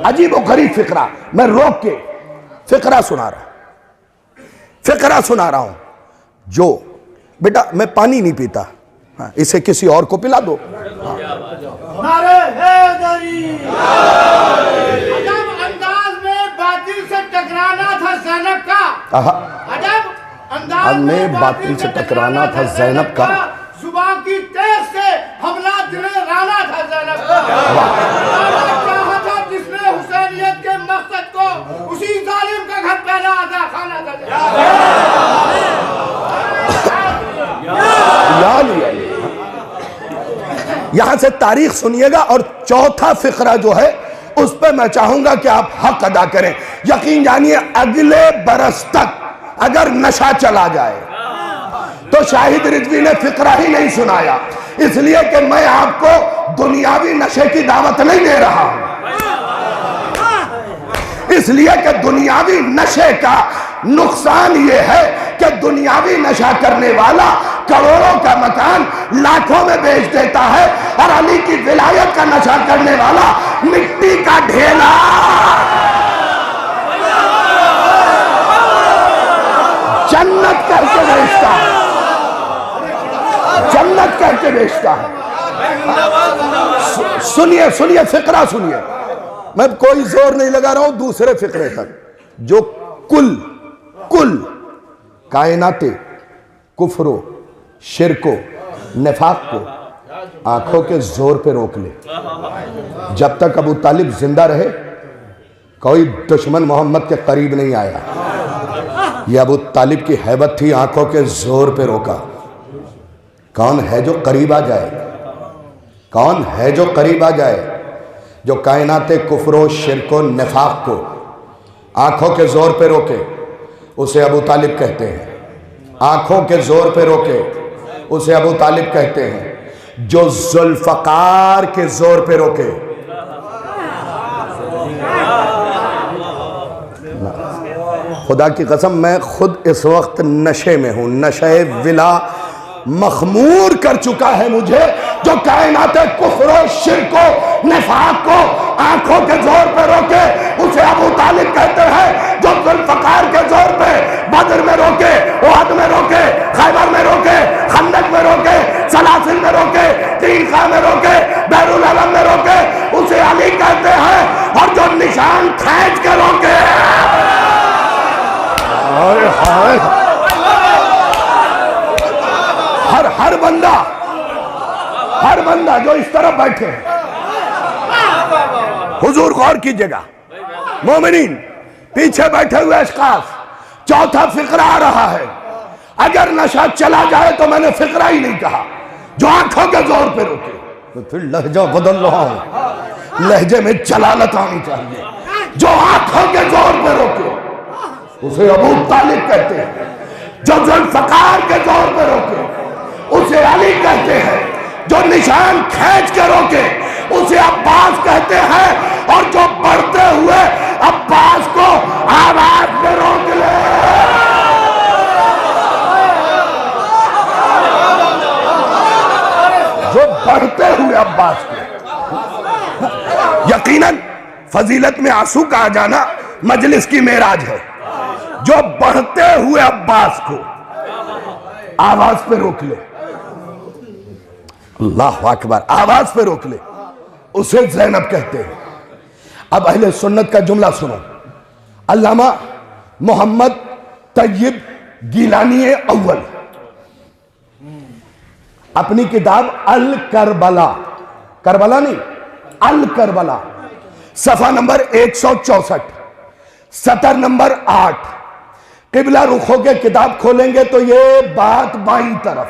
अजीब व गरीब फिक्रा। मैं रोक के फिक्रा सुना रहा हूं, फिक्रा सुना रहा हूं। जो बेटा मैं पानी नहीं पीता, हाँ, इसे किसी और को पिला दो। हाँ। टकराना था ज़ैनब का, अंदाज में बातिल से टकराना था ज़ैनब का, जुबान की तेज से हमला दिले राना था ज़ैनब का। चाहा था जिसने हुसैनियत के मकसद को उसी जालिम का घर पहला आजा खाना था। से तारीख सुनिएगा। और चौथा फिक्रा जो है उस पर मैं चाहूंगा कि आप हक अदा करें। यकीन जानिए अगले बरस तक अगर नशा चला जाए तो शाहिद रिजवी ने फिक्रा ही नहीं सुनाया, इसलिए कि मैं आपको दुनियावी नशे की दावत नहीं दे रहा हूं, इसलिए कि दुनियावी नशे का नुकसान यह है कि दुनियावी नशा करने वाला करोड़ों का मकान लाखों में बेच देता है, और अली की विलायत का नशा करने वाला मिट्टी का ढेला जन्नत करके बेचता है, जन्नत करके बेचता है। सुनिए सुनिए फिक्रा सुनिए, मैं कोई जोर नहीं लगा रहा हूं दूसरे फिक्रे तक। जो कुल कायनाते कुफरो शिरको निफाक को आंखों के जोर पे रोक ले। जब तक अबू तालिब जिंदा रहे कोई दुश्मन मोहम्मद के करीब नहीं आया। यह अबू तालिब की हैबत थी, आंखों के जोर पे रोका। कौन है जो करीब आ जाए? कौन है जो करीब आ जाए? जो कायनाते कुफरो शिरको निफाक को आंखों के जोर पे रोके उसे अबू तालिब कहते हैं। आंखों के जोर पे रोके उसे अबू तालिब कहते हैं। जो जुल्फकार के जोर पे रोके, खुदा की कसम मैं खुद इस वक्त नशे में हूं, नशे विला मखमूर कर चुका है मुझे। जो कायनाते कुफ्र शिर्को निफाक को आंखों के जोर पे रोके उसे अबू तालिब कहते हैं। जो जुल्फकार के जोर पे बदर में रोके, उहद में रोके, खैबर में रोके, खंदक में रोके, सलासिल में रोके, तीन खां में रोके, बैरुल अलम में रोके उसे अली कहते हैं। और जो निशान खींच के रोके, हर बंदा जो इस तरफ बैठे हैं, हुजूर गौर कीजिएगा, मोमिनीन पीछे बैठे हुए अशखास, चौथा फिक्रा आ रहा है। अगर नशा चला जाए तो मैंने फिक्रा ही नहीं कहा, जो आंखों के जोर पे रोके। तो फिर लहजा बदल रहा हूं, लहजे में जलालत आनी चाहिए। जो आंखों के जोर पे रोके उसे अबू तालिब कहते हैं। जो जुल्फकार के जोर पे रोके उसे अली कहते हैं। जो निशान खींच के रोके उसे अब्बास कहते हैं। और जो बढ़ते हुए अब्बास को आवाज में रोक ले, जो बढ़ते हुए अब्बास को, यकीनन फजीलत में आंसू का आ जाना मजलिस की मेराज है। जो बढ़ते हुए अब्बास को आवाज पे रोक ले, अल्लाह अकबर, आवाज पे रोक ले, उसे ज़ैनब कहते हैं। अब अहले सुन्नत का जुमला सुनो। अल्लामा मोहम्मद तैयब गिलानी अव्वल अपनी किताब अल करबला, करबला नहीं अल करबला, सफा नंबर 164, सतर नंबर 8, किबला रुख होके किताब खोलेंगे तो ये बात बाईं तरफ।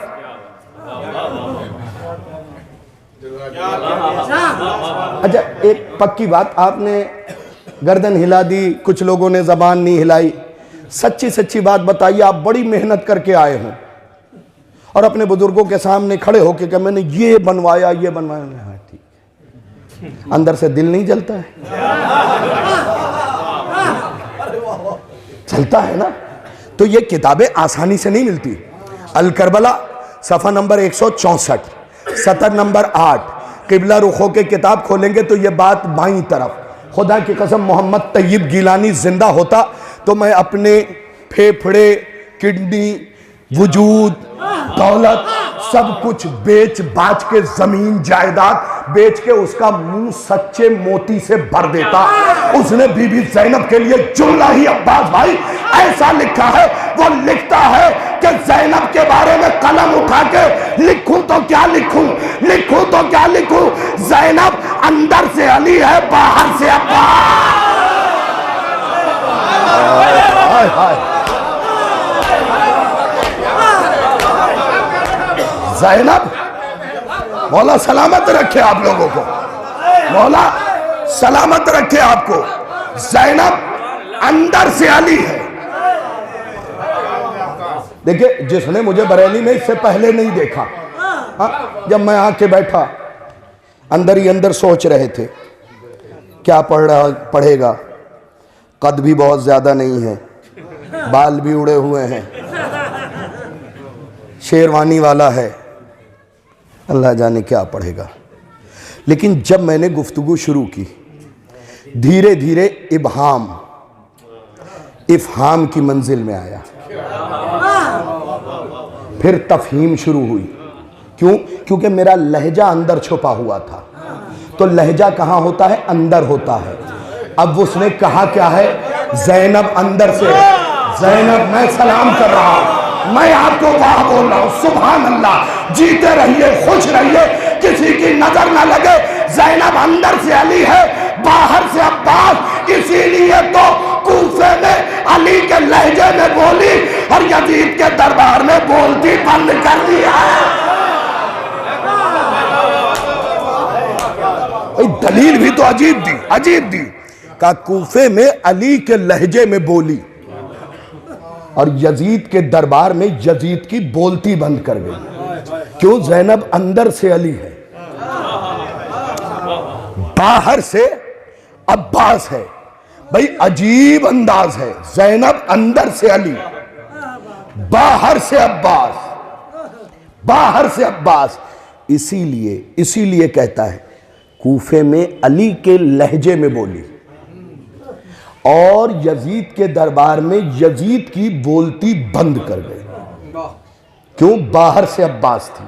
अच्छा एक पक्की बात, आपने गर्दन हिला दी, कुछ लोगों ने जबान नहीं हिलाई। सच्ची सच्ची बात बताइए, आप बड़ी मेहनत करके आए हो और अपने बुजुर्गों के सामने खड़े होके कि मैंने ये बनवाया ये बनवाया। हाँ ठीक, अंदर से दिल नहीं जलता है? चलता है ना। तो ये किताबें आसानी से नहीं मिलती। अल करबला सफा नंबर 164, सतर नंबर 8, किबला रुखों के किताब खोलेंगे तो ये बात बाईं तरफ। खुदा की कसम मोहम्मद तैयब गिलानी जिंदा होता तो मैं अपने फेफड़े, किडनी, वजूद, दौलत सब कुछ बेच बाच के, जमीन जायदाद बेच के उसका मुंह सच्चे मोती से भर देता। उसने बीबी ज़ैनब के लिए जुमला ही अब्बास भाई ऐसा लिखा है, वो लिखता है कि ज़ैनब के बारे में कलम उठा के लिखूं तो क्या लिखूं, लिखूं तो क्या लिखूं। ज़ैनब अंदर से अली है, बाहर से अब्बास। ज़ैनब मौला सलामत रखे आप लोगों को, मौला सलामत रखे आपको। ज़ैनब अंदर से अली है। देखिए, जिसने मुझे बरेली में इससे पहले नहीं देखा, जब मैं आके बैठा अंदर ही अंदर सोच रहे थे क्या पढ़ेगा। कद भी बहुत ज्यादा नहीं है, बाल भी उड़े हुए हैं, शेरवानी वाला है, अल्लाह जाने क्या पढ़ेगा। लेकिन जब मैंने गुफ्तगू शुरू की, धीरे धीरे इफ़हाम की मंजिल में आया, फिर तफहीम शुरू हुई। क्यों? क्योंकि मेरा लहजा अंदर छुपा हुआ था। तो लहजा कहाँ होता है? अंदर होता है। अब उसने कहा क्या है? ज़ैनब अंदर से। ज़ैनब मैं सलाम कर रहा हूं, मैं आपको वाह बोल रहा हूं, सुभान अल्लाह, जीते रहिए, खुश रहिए, किसी की नजर ना लगे। ज़ैनब अंदर से अली है, बाहर से अब्बास। इसीलिए तो कूफे में अली के लहजे में बोली और यजीद के दरबार में बोलती बंद कर दिया। दलील भी तो अजीब दी का कूफे में अली के लहजे में बोली और यजीद के दरबार में यजीद की बोलती बंद कर गई। क्यों? ज़ैनब अंदर से अली है, बाहर से अब्बास है। भाई अजीब अंदाज है। ज़ैनब अंदर से अली, बाहर से अब्बास। इसीलिए कहता है कूफे में अली के लहजे में बोली और यजीद के दरबार में यजीद की बोलती बंद कर गई। क्यों? बाहर से अब्बास थी।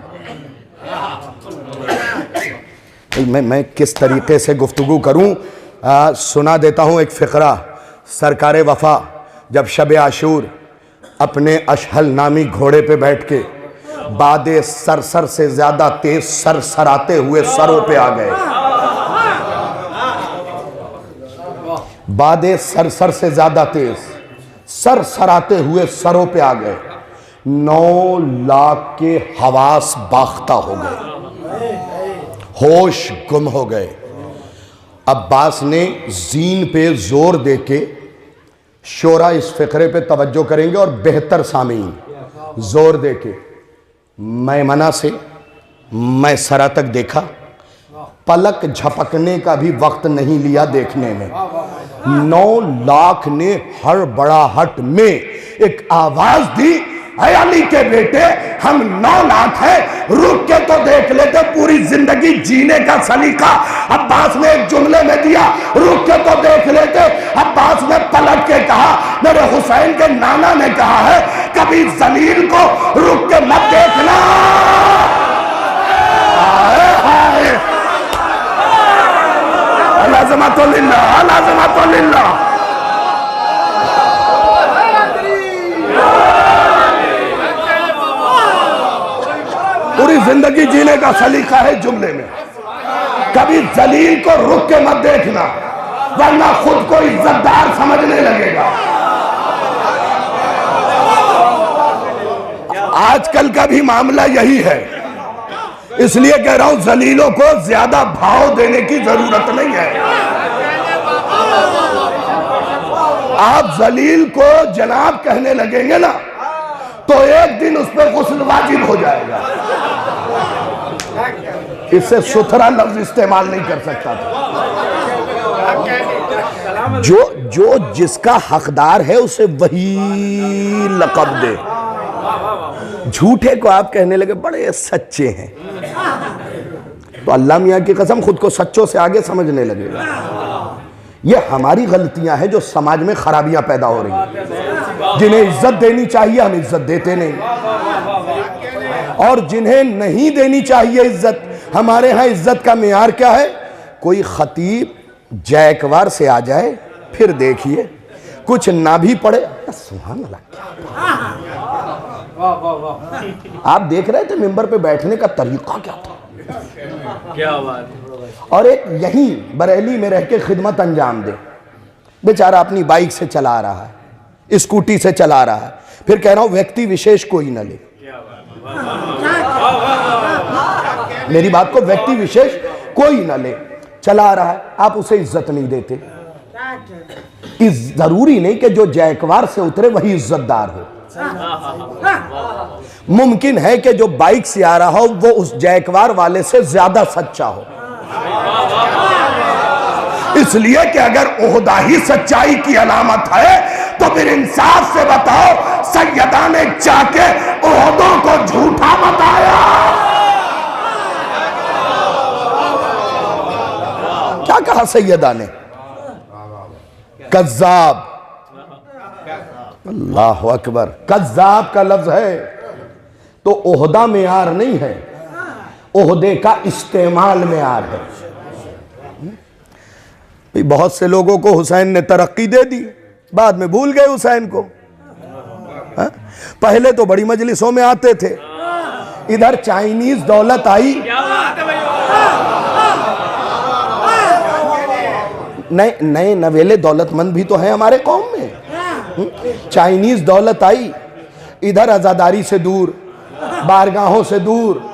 मैं किस तरीके से गुफ्तगू करूं, सुना देता हूं एक फ़िक्रा। सरकार वफा जब शब आशूर अपने अशहल नामी घोड़े पे बैठ के बादे सरसर से ज्यादा तेज सरसराते हुए सरों पे आ गए, बादे सरसर से ज्यादा तेज सरसराते हुए सरों पे आ गए। 9 लाख के हवास बाख्ता हो गए, होश गुम हो गए। अब्बास ने जीन पे जोर देके, शोरा इस फिक्रे पे तवज्जो करेंगे और बेहतर सामीन, जोर देके मैमना से मैं सरा तक देखा, पलक झपकने का भी वक्त नहीं लिया देखने में। 9 लाख ने हड़बड़ाहट में एक आवाज दी, है अली के बेटे, हम 9 लाख हैं, रुक के तो देख लेते पूरी जिंदगी जीने का सलीका। अब्बास ने एक जुमले में दिया, रुक के तो देख लेते। अब्बास ने पलट के कहा, मेरे हुसैन के नाना ने कहा है, कभी जलील को रुक के मत देखना। अल्लाह पूरी जिंदगी जीने का सलीका है जुमले में। कभी जलील को रुक के मत देखना, वरना खुद को इज्जतदार समझने लगेगा। आजकल का भी मामला यही है, इसलिए कह रहा हूं जलीलों को ज्यादा भाव देने की जरूरत नहीं है। आप जलील को जनाब कहने लगेंगे ना, तो एक दिन उस पर गुस्ल वाजिब हो जाएगा। इससे सुथरा लफ्ज इस्तेमाल नहीं कर सकता था। जो जिसका हकदार है उसे वही लक़ब दे। झूठे को आप कहने लगे बड़े सच्चे हैं, तो अल्लाह मियाँ की कसम खुद को सच्चों से आगे समझने लगेगा। ये हमारी गलतियां हैं जो समाज में खराबियां पैदा हो रही हैं। जिन्हें इज्जत देनी चाहिए हम इज्जत देते नहीं, और जिन्हें नहीं देनी चाहिए इज्जत, हमारे यहाँ इज्जत का मेयार क्या है? कोई खतीब जैकवार से आ जाए, फिर देखिए कुछ ना भी पढ़े, सुभान अल्लाह। आप देख रहे थे मिंबर पे बैठने का तरीका क्या था, क्या बात। और एक यही बरेली में रह के खिदमत अंजाम दे, बेचारा अपनी बाइक से चला रहा है, स्कूटी से चला रहा है, फिर कह रहा हूं व्यक्ति विशेष कोई न ले। मेरी बात को व्यक्ति विशेष कोई ना ले, चला रहा है, आप उसे इज्जत नहीं देते। जरूरी नहीं कि जो जैकवार से उतरे वही इज्जतदार हो। मुमकिन है कि जो बाइक से आ रहा हो वो उस जैकवार वाले से ज्यादा सच्चा हो। इसलिए कि अगर ओहदा ही सच्चाई की अलामत है तो फिर इंसाफ से बताओ, सैयदा ने जाके ओहदों को झूठा बताया। क्या कहा सैयदा ने? कज़्ज़ाब। अल्लाह अकबर। कज़्ज़ाब का लफ्ज है तो ओहदा मेयार नहीं है, ओहदे का इस्तेमाल मेयार है। बहुत से लोगों को हुसैन ने तरक्की दे दी, बाद में भूल गए हुसैन को। पहले तो बड़ी मजलिसों में आते थे, इधर चाइनीज दौलत आई, नए नवेले दौलतमंद भी तो हैं हमारे कौम में। चाइनीज दौलत आई, इधर आजादारी से दूर, बारगाहों से दूर।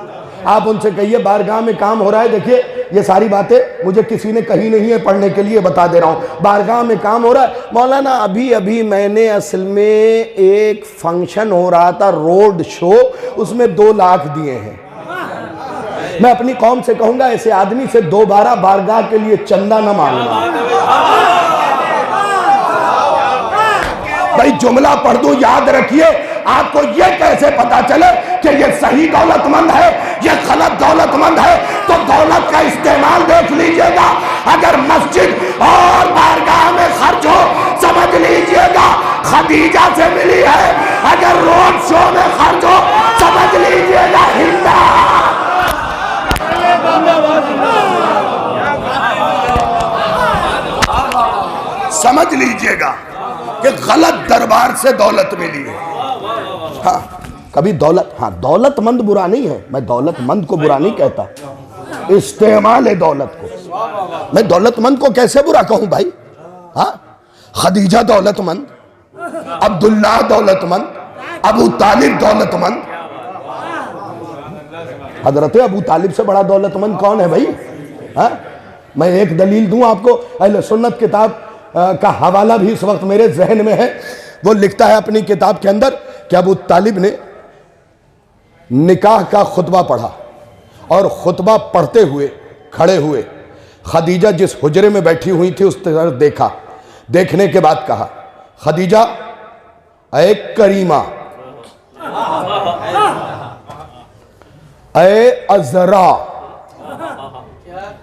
आप उनसे कहिए बारगाह में काम हो रहा है, देखिए ये सारी बातें मुझे किसी ने कही नहीं है, पढ़ने के लिए बता दे रहा हूं। बारगाह में काम हो रहा है मौलाना, अभी अभी मैंने असल में एक फंक्शन हो रहा था, रोड शो, उसमें 2 लाख दिए हैं। मैं अपनी कौम से कहूंगा ऐसे आदमी से दोबारा बारगाह के लिए चंदा न मांगना। भाई जुमला पढ़ दो, याद रखिए। आपको यह कैसे पता चले कि ये सही दौलतमंद है, ये गलत दौलतमंद है? तो दौलत का इस्तेमाल देख लीजिएगा। अगर मस्जिद और बारगाह में खर्च हो, समझ लीजिएगा खदीजा से मिली है। अगर रोड शो में खर्च हो, समझ लीजिएगा हिंदा। समझ लीजिएगा कि गलत दरबार से दौलत मिली है। हाँ, कभी दौलत, हाँ दौलतमंद बुरा नहीं है, मैं दौलतमंद को बुरा नहीं कहता, इस्तेमाल है दौलत को। मैं दौलतमंद को कैसे बुरा कहूं भाई? हाँ, खदीजा दौलतमंद, अब्दुल्ला दौलतमंद, अबू तालिब दौलतमंद। हजरत अबू तालिब से बड़ा दौलतमंद कौन है भाई? हाँ, मैं एक दलील दूं आपको, अहले सुन्नत किताब का हवाला भी इस वक्त मेरे जहन में है। वो लिखता है अपनी किताब के अंदर कि अबू तालिब ने निकाह का खुतबा पढ़ा और खुतबा पढ़ते हुए खड़े हुए खदीजा जिस हुजरे में बैठी हुई थी उस तरफ देखा। देखने के बाद कहा, खदीजा ऐ करीमा, ऐ अजरा।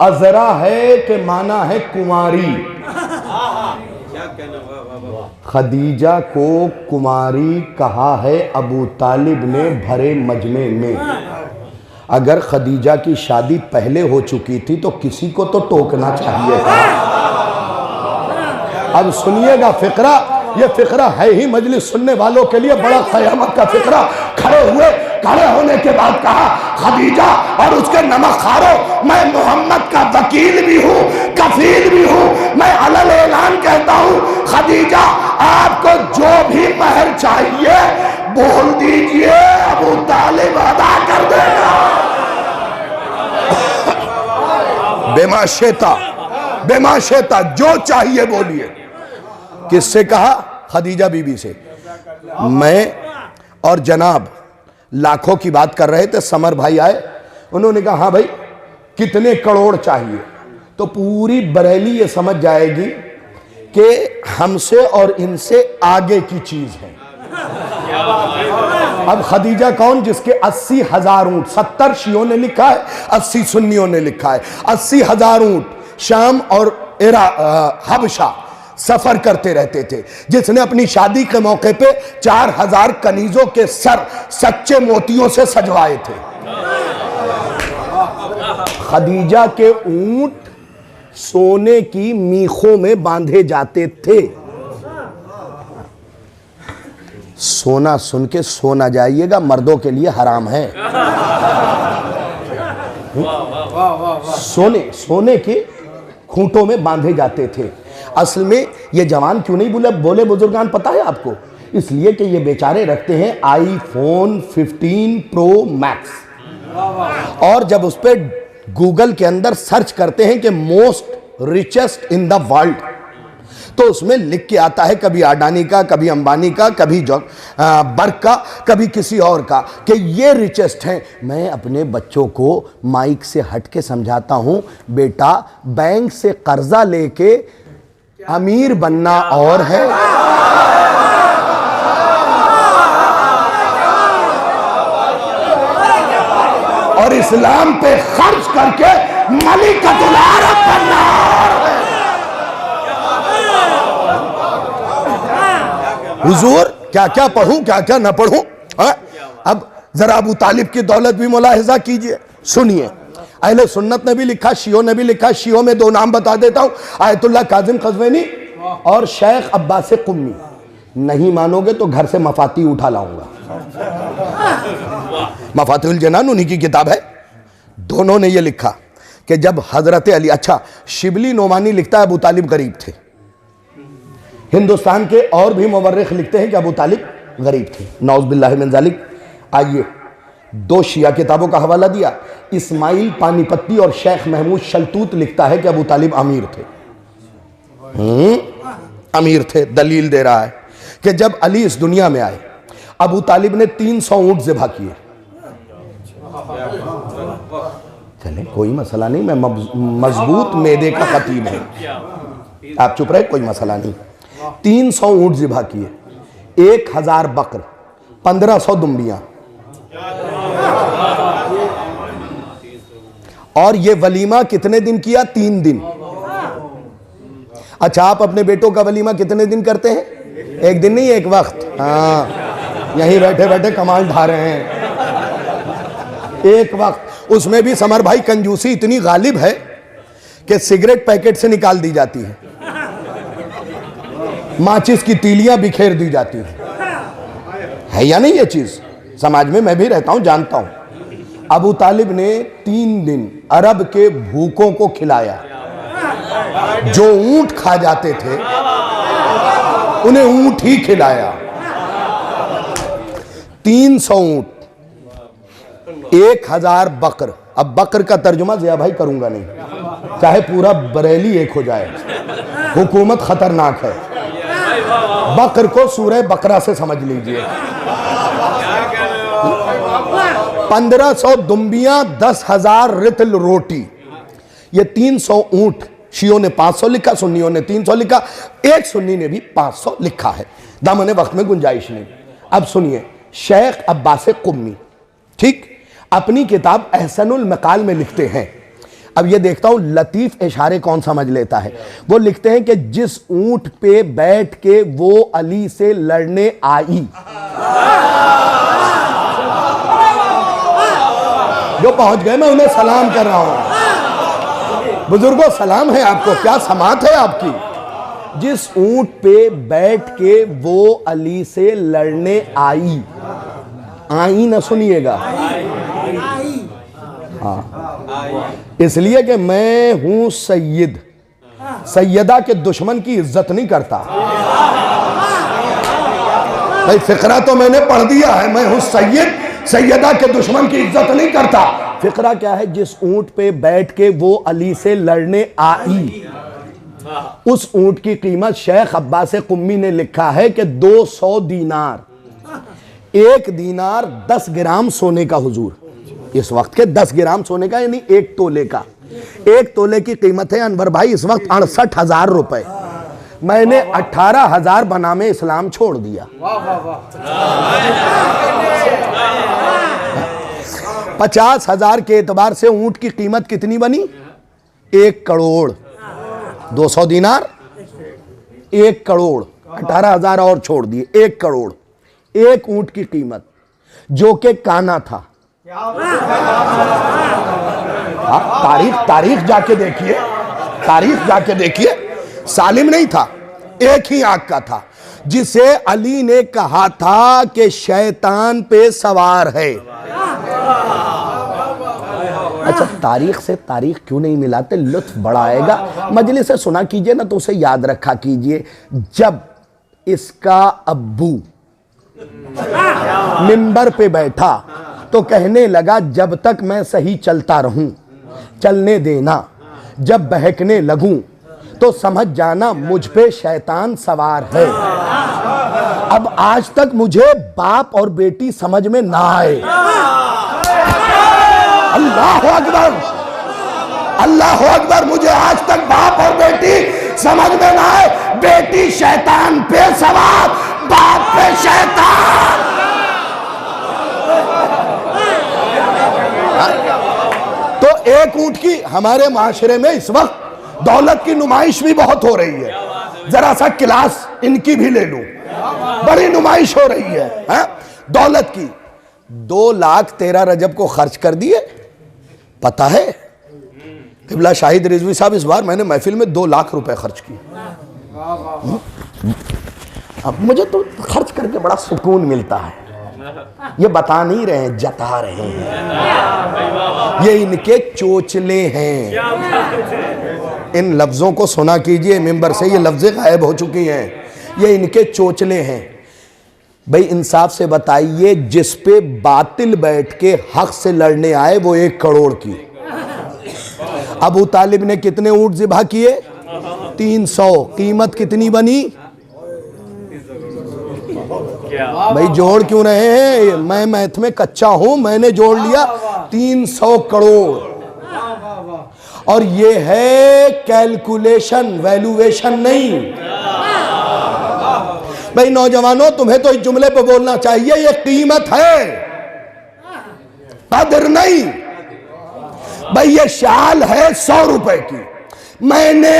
अजरा है कि माना है कुमारी। खदीजा को कुमारी कहा है अबू तालिब ने भरे मजमे में। अगर खदीजा की शादी पहले हो चुकी थी तो किसी को तो टोकना चाहिए था। अब सुनिएगा फिक्रा, ये फिक्रा है ही मजलिस सुनने वालों के लिए बड़ा क़यामत का फिक्रा। खड़े होने के बाद कहा, खदीजा और उसके नमक खारो, मैं मोहम्मद का वकील भी हूँ, कफील भी हूँ। मैं अलल ऐलान कहता हूँ, खदीजा आपको जो भी महर चाहिए बोल दीजिए, अबू तालिब अदा कर देगा। बेमाशेता जो चाहिए बोलिए। किससे कहा? खदीजा बीबी से। मैं और जनाब लाखों की बात कर रहे थे, समर भाई आए, उन्होंने कहा हाँ भाई कितने करोड़ चाहिए? तो पूरी बरेली ये समझ जाएगी कि हमसे और इनसे आगे की चीज है। अब खदीजा कौन? जिसके 80,000 ऊंट, 70 शियों ने लिखा है, 80 सुन्नियों ने लिखा है, 80,000 ऊंट शाम और हबशा सफर करते रहते थे, जिसने अपनी शादी के मौके पे 4,000 कनीजों के सर सच्चे मोतियों से सजवाए थे। खदीजा के ऊंट सोने की मीखों में बांधे जाते थे। सोना सुन के सो ना जाइएगा, मर्दों के लिए हराम है। सोने के खूंटों में बांधे जाते थे। असल में ये जवान क्यों नहीं बोले बुजुर्गान पता है आपको? इसलिए कि ये बेचारे रखते हैं आईफोन 15 प्रो मैक्स। और जब उस पर गूगल के अंदर सर्च करते हैं कि most richest in the world, तो उसमें लिख के आता है कभी अडानी का, कभी अंबानी का, कभी बर्क का, कभी किसी और का, कि ये रिचेस्ट हैं। मैं अपने बच्चों को माइक से हट के समझाता हूं, बेटा बैंक से कर्जा लेके अमीर बनना और है, और इस्लाम पे खर्च करके मलिकतुल अरब बनना और है। हुजूर क्या क्या पढ़ूं, क्या क्या ना पढ़ूं। अब जरा अबू तालिब की दौलत भी मुलाहिजा कीजिए, सुनिए। अहले सुन्नत ने भी लिखा, शियों ने भी लिखा। शियों में दो नाम बता देता हूं, आयतुल्लाह काजिम क़ज़वीनी और शेख अब्बास कुम्मी। नहीं मानोगे तो घर से मफाती उठा लाऊंगा। मफातिहुल जनान उन्हीं की किताब है। दोनों ने ये लिखा कि जब हजरत अली, अच्छा शिबली नोमानी लिखता है अबू तालिब गरीब थे। हिंदुस्तान के और भी मुवर्रिख लिखते हैं कि अबू तालिब गरीब थे, नौज़ बिल्लाहि मिन ज़ालिक। आइए, दो शिया किताबों का हवाला दिया। इस्माइल पानीपत्ती और शेख महमूद शलतूत लिखता है कि अबू तालिब अमीर थे। अमीर थे। दलील दे रहा है कि जब अली इस दुनिया में आए, अबू तालिब ने 300 ऊंट ज़िबा किए। चले कोई मसला नहीं, मैं मजबूत मैदे का खतीब हूं, आप चुप रहे, कोई मसला नहीं। 300 ऊंट ज़िबा किए, 1000 बकर, 1500 दुम्बियां, और ये वलीमा कितने दिन किया? 3 दिन। अच्छा, आप अपने बेटों का वलीमा कितने दिन करते हैं? 1 दिन नहीं, 1 वक्त। हाँ, यहीं बैठे बैठे कमाल ढा रहे हैं। 1 वक्त, उसमें भी समर भाई कंजूसी इतनी गालिब है कि सिगरेट पैकेट से निकाल दी जाती है, माचिस की तीलियां बिखेर दी जाती है या नहीं? ये चीज समाज में मैं भी रहता हूं, जानता हूं। अबू तालिब ने 3 दिन अरब के भूखों को खिलाया। जो ऊंट खा जाते थे उन्हें ऊंट ही खिलाया। 300 ऊंट, 1000 बकर। अब बकर का तर्जुमा जिया भाई करूंगा नहीं, चाहे पूरा बरेली एक हो जाए, हुकूमत खतरनाक है। बकर को सूरह बकरा से समझ लीजिए। 1500 दुम्बियां, 10,000 रितल रोटी। ये 300 ऊंट। शियों ने 500 लिखा, सुन्नियों ने 300 लिखा, एक सुन्नी ने भी 500 लिखा है। दामन वक्त में गुंजाइश नहीं। अब सुनिए, शेख अब्बास कुम्मी, ठीक, अपनी किताब अहसनुल मकाल में लिखते हैं। अब ये देखता हूं लतीफ इशारे कौन समझ लेता है। वो लिखते हैं कि जिस ऊंट पे बैठ के वो अली से लड़ने आई, जो पहुंच गए, मैं उन्हें सलाम कर रहा हूं। बुजुर्गों सलाम है आपको, क्या समात है आपकी। जिस ऊंट पे बैठ के वो अली से लड़ने आई, आई ना सुनिएगा, हाँ, इसलिए कि मैं हूं सैयद, सैयदा के दुश्मन की इज्जत नहीं करता भाई। फिक्रा तो मैंने पढ़ दिया है, मैं हूं सैयद, सैयदा के दुश्मन की इज्जत नहीं करता। फिक्रा क्या है? जिस ऊंट पे बैठ के वो अली से लड़ने आई, उस ऊंट की कीमत शेख अब्बास कुम्मी ने लिखा है कि 200 दीनार। 1 दीनार 10 ग्राम सोने का हुजूर, इस वक्त के 10 ग्राम सोने का, यानी 1 तोले का। 1 तोले की कीमत है अनवर भाई इस वक्त 68,000 रुपए। मैंने 18,000 बनामे इस्लाम छोड़ दिया। 50,000 के एतबार से ऊंट की कीमत कितनी बनी? 1 करोड़। 200 दीनार 1 करोड़, 18,000 और छोड़ दिए, 1 करोड़। 1 ऊंट की कीमत, जो कि काना था। तारीख जाके देखिए, तारीख जाके देखिए, सालिम नहीं था, एक ही आंख का था, जिसे अली ने कहा था कि शैतान पे सवार है। अच्छा, तारीख से तारीख क्यों नहीं मिलाते? लुत्फ बड़ा आएगा। मजलिस से सुना कीजिए ना, तो उसे याद रखा कीजिए। जब इसका अब्बू मिंबर पे बैठा तो कहने लगा जब तक मैं सही चलता रहूं चलने देना, जब बहकने लगूं तो समझ जाना मुझ पे शैतान सवार है। अब आज तक मुझे बाप और बेटी समझ में ना आए। अल्लाह अकबर, अल्लाह अकबर, मुझे आज तक बाप और बेटी समझ में ना आए। बेटी शैतान पे सवार, बाप पे शैतान। तो एक ऊंट की हमारे माशरे में इस वक्त दौलत की नुमाइश भी बहुत हो रही है। जरा सा क्लास इनकी भी ले लूं, बड़ी नुमाइश हो रही है दौलत की। 2 लाख 13 रजब को खर्च कर दिए। पता है किबला शाहिद रिजवी साहब, इस बार मैंने महफिल में 2 लाख रुपए खर्च किए। अब मुझे तो खर्च करके बड़ा सुकून मिलता है। ये बता नहीं रहे हैं, जता रहे हैं। ये इनके चोचले हैं। इन लफ्जों को सुना कीजिए मिंबर से, ये लफ्जें गायब हो चुकी हैं। ये इनके चोचले हैं। भाई इंसाफ से बताइए, जिस पे बातिल बैठ के हक से लड़ने आए वो 1 करोड़ की। अबू तालिब ने कितने ऊंट ज़िबा किए? 300। कीमत कितनी बनी? भाई जोड़ क्यों रहे हैं? मैं मैथ में कच्चा हूं, मैंने जोड़ लिया 300 करोड़। और ये है कैलकुलेशन, वैल्यूएशन नहीं। भाई नौजवानों, तुम्हें तो इस जुमले पे बोलना चाहिए, ये कीमत है, कदर नहीं। भाई ये शाल है 100 रुपए की, मैंने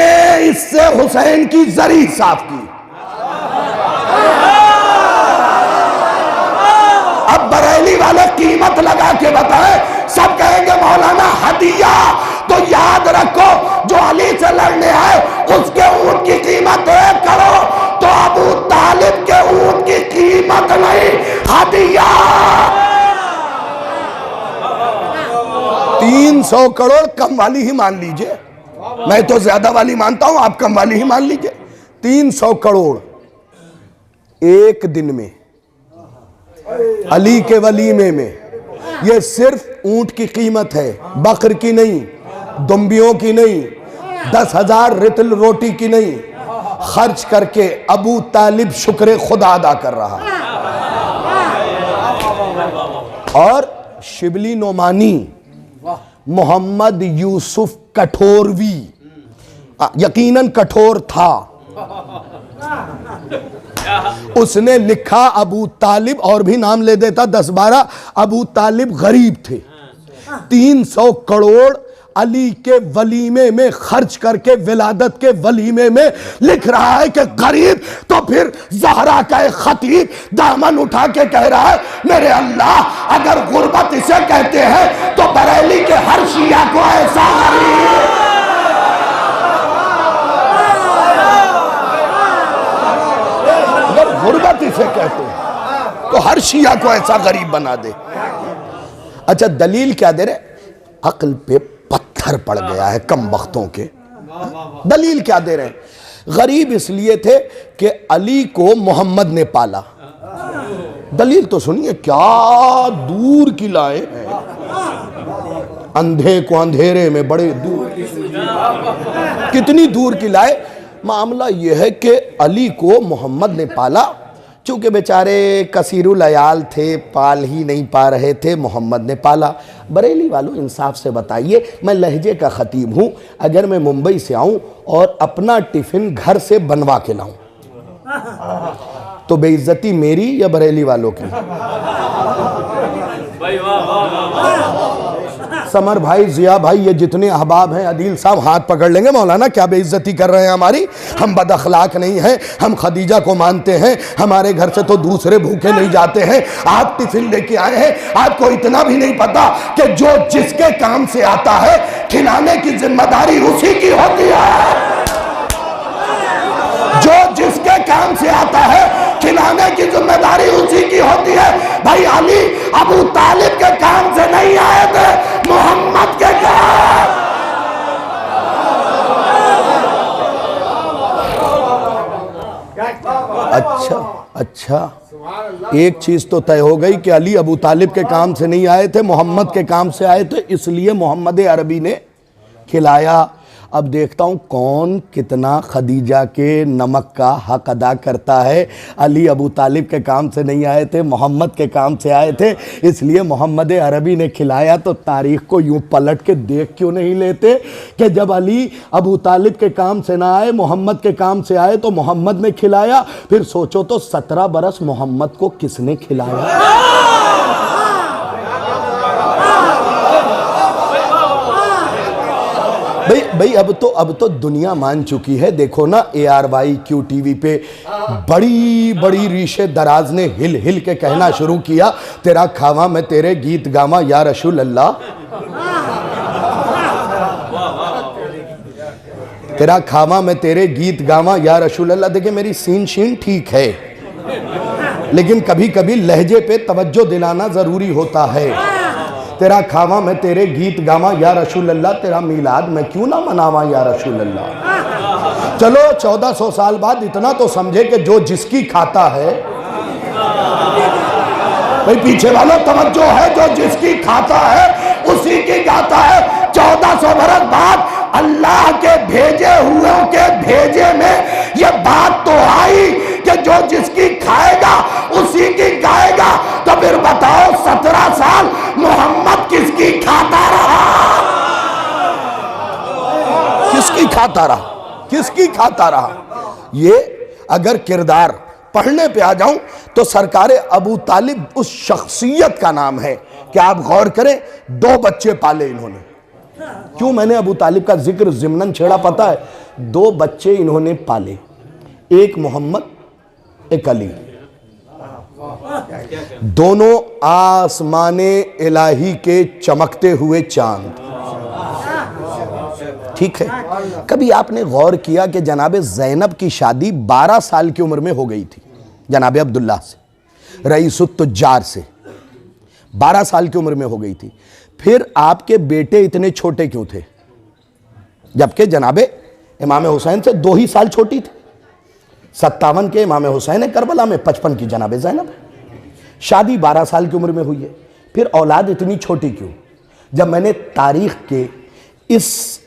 इससे हुसैन की जरी साफ की। अब बरेली वाले कीमत लगा के बताएं, सब कहेंगे मौलाना हदिया। तो याद रखो, जो अली से लड़ने आए उसके ऊंट की कीमत 1 करोड़, तो अबू तालिब के ऊंट की कीमत नहीं, हदिया। 300 करोड़ कम वाली ही मान लीजिए, मैं तो ज्यादा वाली मानता हूं, आप कम वाली ही मान लीजिए। 300 करोड़ एक दिन में अली के वलीमे में। यह सिर्फ ऊंट की कीमत है, बकर की नहीं, दुम्बियों की नहीं, 10,000 रितल रोटी की नहीं। खर्च करके अबू तालिब शुक्र खुदा अदा कर रहा। और शिबली नोमानी, मोहम्मद यूसुफ कठोरवी, यकीनन कठोर था, उसने लिखा अबू तालिब, और भी नाम ले देता 10-12, अबू तालिब गरीब थे। 300 करोड़ अली के वलीमे में खर्च करके, विलादत के वलीमे में लिख रहा है कि गरीब। तो फिर ज़हरा का एक खतीब दामन उठा के कह रहा है, मेरे अल्लाह, अगर गुर्बत इसे कहते हैं तो बरेली के हर शिया को ऐसा गरीब। अगर गुर्बत इसे कहते हैं तो हर शिया को ऐसा गरीब बना दे। अच्छा, दलील क्या दे रहे? अक्ल पे पत्थर पड़ गया है कम वक्तों के। दलील क्या दे रहे हैं? गरीब इसलिए थे कि अली को मोहम्मद ने पाला। दलील तो सुनिए, क्या दूर की लाए हैं। अंधे को अंधेरे में बड़े दूर, कितनी दूर की लाए। मामला यह है कि अली को मोहम्मद ने पाला, चूँकि बेचारे कसीरुल अयाल थे, पाल ही नहीं पा रहे थे, मोहम्मद ने पाला। बरेली वालों, इंसाफ से बताइए, मैं लहजे का ख़तीब हूँ, अगर मैं मुंबई से आऊँ और अपना टिफ़िन घर से बनवा के लाऊँ तो बेइज्जती मेरी या बरेली वालों की? समर भाई, जिया भाई, ये जितने अहबाब हैं, अदील साहब हाथ पकड़ लेंगे, मौलाना क्या बेइज्जती कर रहे हैं हमारी। हम बदअखलाक नहीं हैं, हम खदीजा को मानते हैं, हमारे घर से तो दूसरे भूखे नहीं जाते हैं। आप टिफिन लेके आए हैं, आपको इतना भी नहीं पता कि जो जिसके काम से आता है खिलाने की जिम्मेदारी उसी की होती है। जो जिसके काम से आता है खिलाने की जिम्मेदारी उसी की होती है। भाई अली अबू तालिब के काम से नहीं आए थे, मोहम्मद के काम। अच्छा अच्छा, एक चीज तो तय हो गई कि अली अबू तालिब के काम से नहीं आए थे, मोहम्मद के काम से आए थे, इसलिए मोहम्मद अरबी ने खिलाया। अब देखता हूँ कौन कितना खदीजा के नमक का हक अदा करता है। अली अबू तालिब के काम से नहीं आए थे, मोहम्मद के काम से आए थे, इसलिए मोहम्मद अरबी ने खिलाया। तो तारीख़ को यूँ पलट के देख क्यों नहीं लेते कि जब अली अबू तालिब के काम से ना आए, मोहम्मद के काम से आए तो मोहम्मद ने खिलाया। फिर सोचो तो 17 बरस मोहम्मद को किसने खिलाया? भाई अब तो दुनिया मान चुकी है। देखो ना ARY QTV पे बड़ी बड़ी रीशे दराज ने हिल हिल के कहना शुरू किया, तेरा खावा मैं तेरे गीत गावा या रसूल अल्लाह, तेरा खावा मैं तेरे गीत गावा या रसूल अल्लाह। देखिए मेरी सीन शीन ठीक है, लेकिन कभी कभी लहजे पे तवज्जो दिलाना जरूरी होता है। तेरा खावा मैं तेरे गीत गावा या रसूल अल्लाह, तेरा मीलाद मैं क्यों ना मनावा या रसूल अल्लाह। चलो 1400 साल बाद इतना तो समझे कि जो जिसकी खाता है, भाई पीछे वालों तवज्जो है, जो जिसकी खाता है उसी की गाता है। 1400 बरस बाद अल्लाह के भेजे हुए के भेजे में ये बात तो आई कि जो जिसकी खाएगा उसी की गाएगा। तो फिर बताओ 17 साल मोहम्मद किसकी खाता रहा? किसकी खाता रहा? किसकी खाता रहा? ये अगर किरदार पढ़ने पे आ जाऊं तो सरकार अबू तालिब उस शख्सियत का नाम है कि आप गौर करें, 2 बच्चे पाले इन्होंने। क्यों मैंने अबू तालिब का जिक्र ज़िम्नन छेड़ा पता है? 2 बच्चे इन्होंने पाले, एक मोहम्मद, एक अली। दोनों आसमाने इलाही के चमकते हुए चांद। ठीक है, कभी आपने गौर किया कि जनाब ज़ैनब की शादी 12 साल की उम्र में हो गई थी जनाब अब्दुल्लाह से, रईसुत तुज्जार से, 12 साल की उम्र में हो गई थी। फिर आपके बेटे इतने छोटे क्यों थे? जबकि जनाबे इमाम हुसैन से 2 ही साल छोटी थी। 57 के इमाम हुसैन है करबला में, 55 की जनाब ज़ैनब। शादी 12 साल की उम्र में हुई है, फिर औलाद इतनी छोटी क्यों? जब मैंने तारीख के इस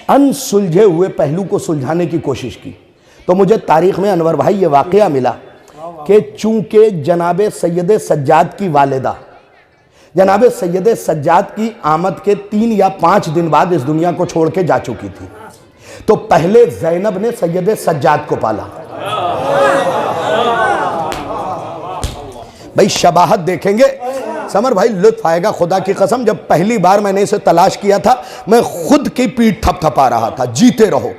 अनसुलझे हुए पहलू को सुलझाने की कोशिश की तो मुझे तारीख में अनवर भाई ये वाकया मिला कि चूंकि जनाब सैयद सज्जाद की वालिदा जनाब सैयद सज्जाद की आमद के 3 या 5 दिन बाद इस दुनिया को छोड़ के जा चुकी थी, तो पहले ज़ैनब ने सैयद सज्जाद को पाला। भाई शबाहत देखेंगे समर भाई, लुत्फ आएगा खुदा की कसम। जब पहली बार मैंने इसे तलाश किया था मैं खुद की पीठ थपथपा रहा था। जीते रहो।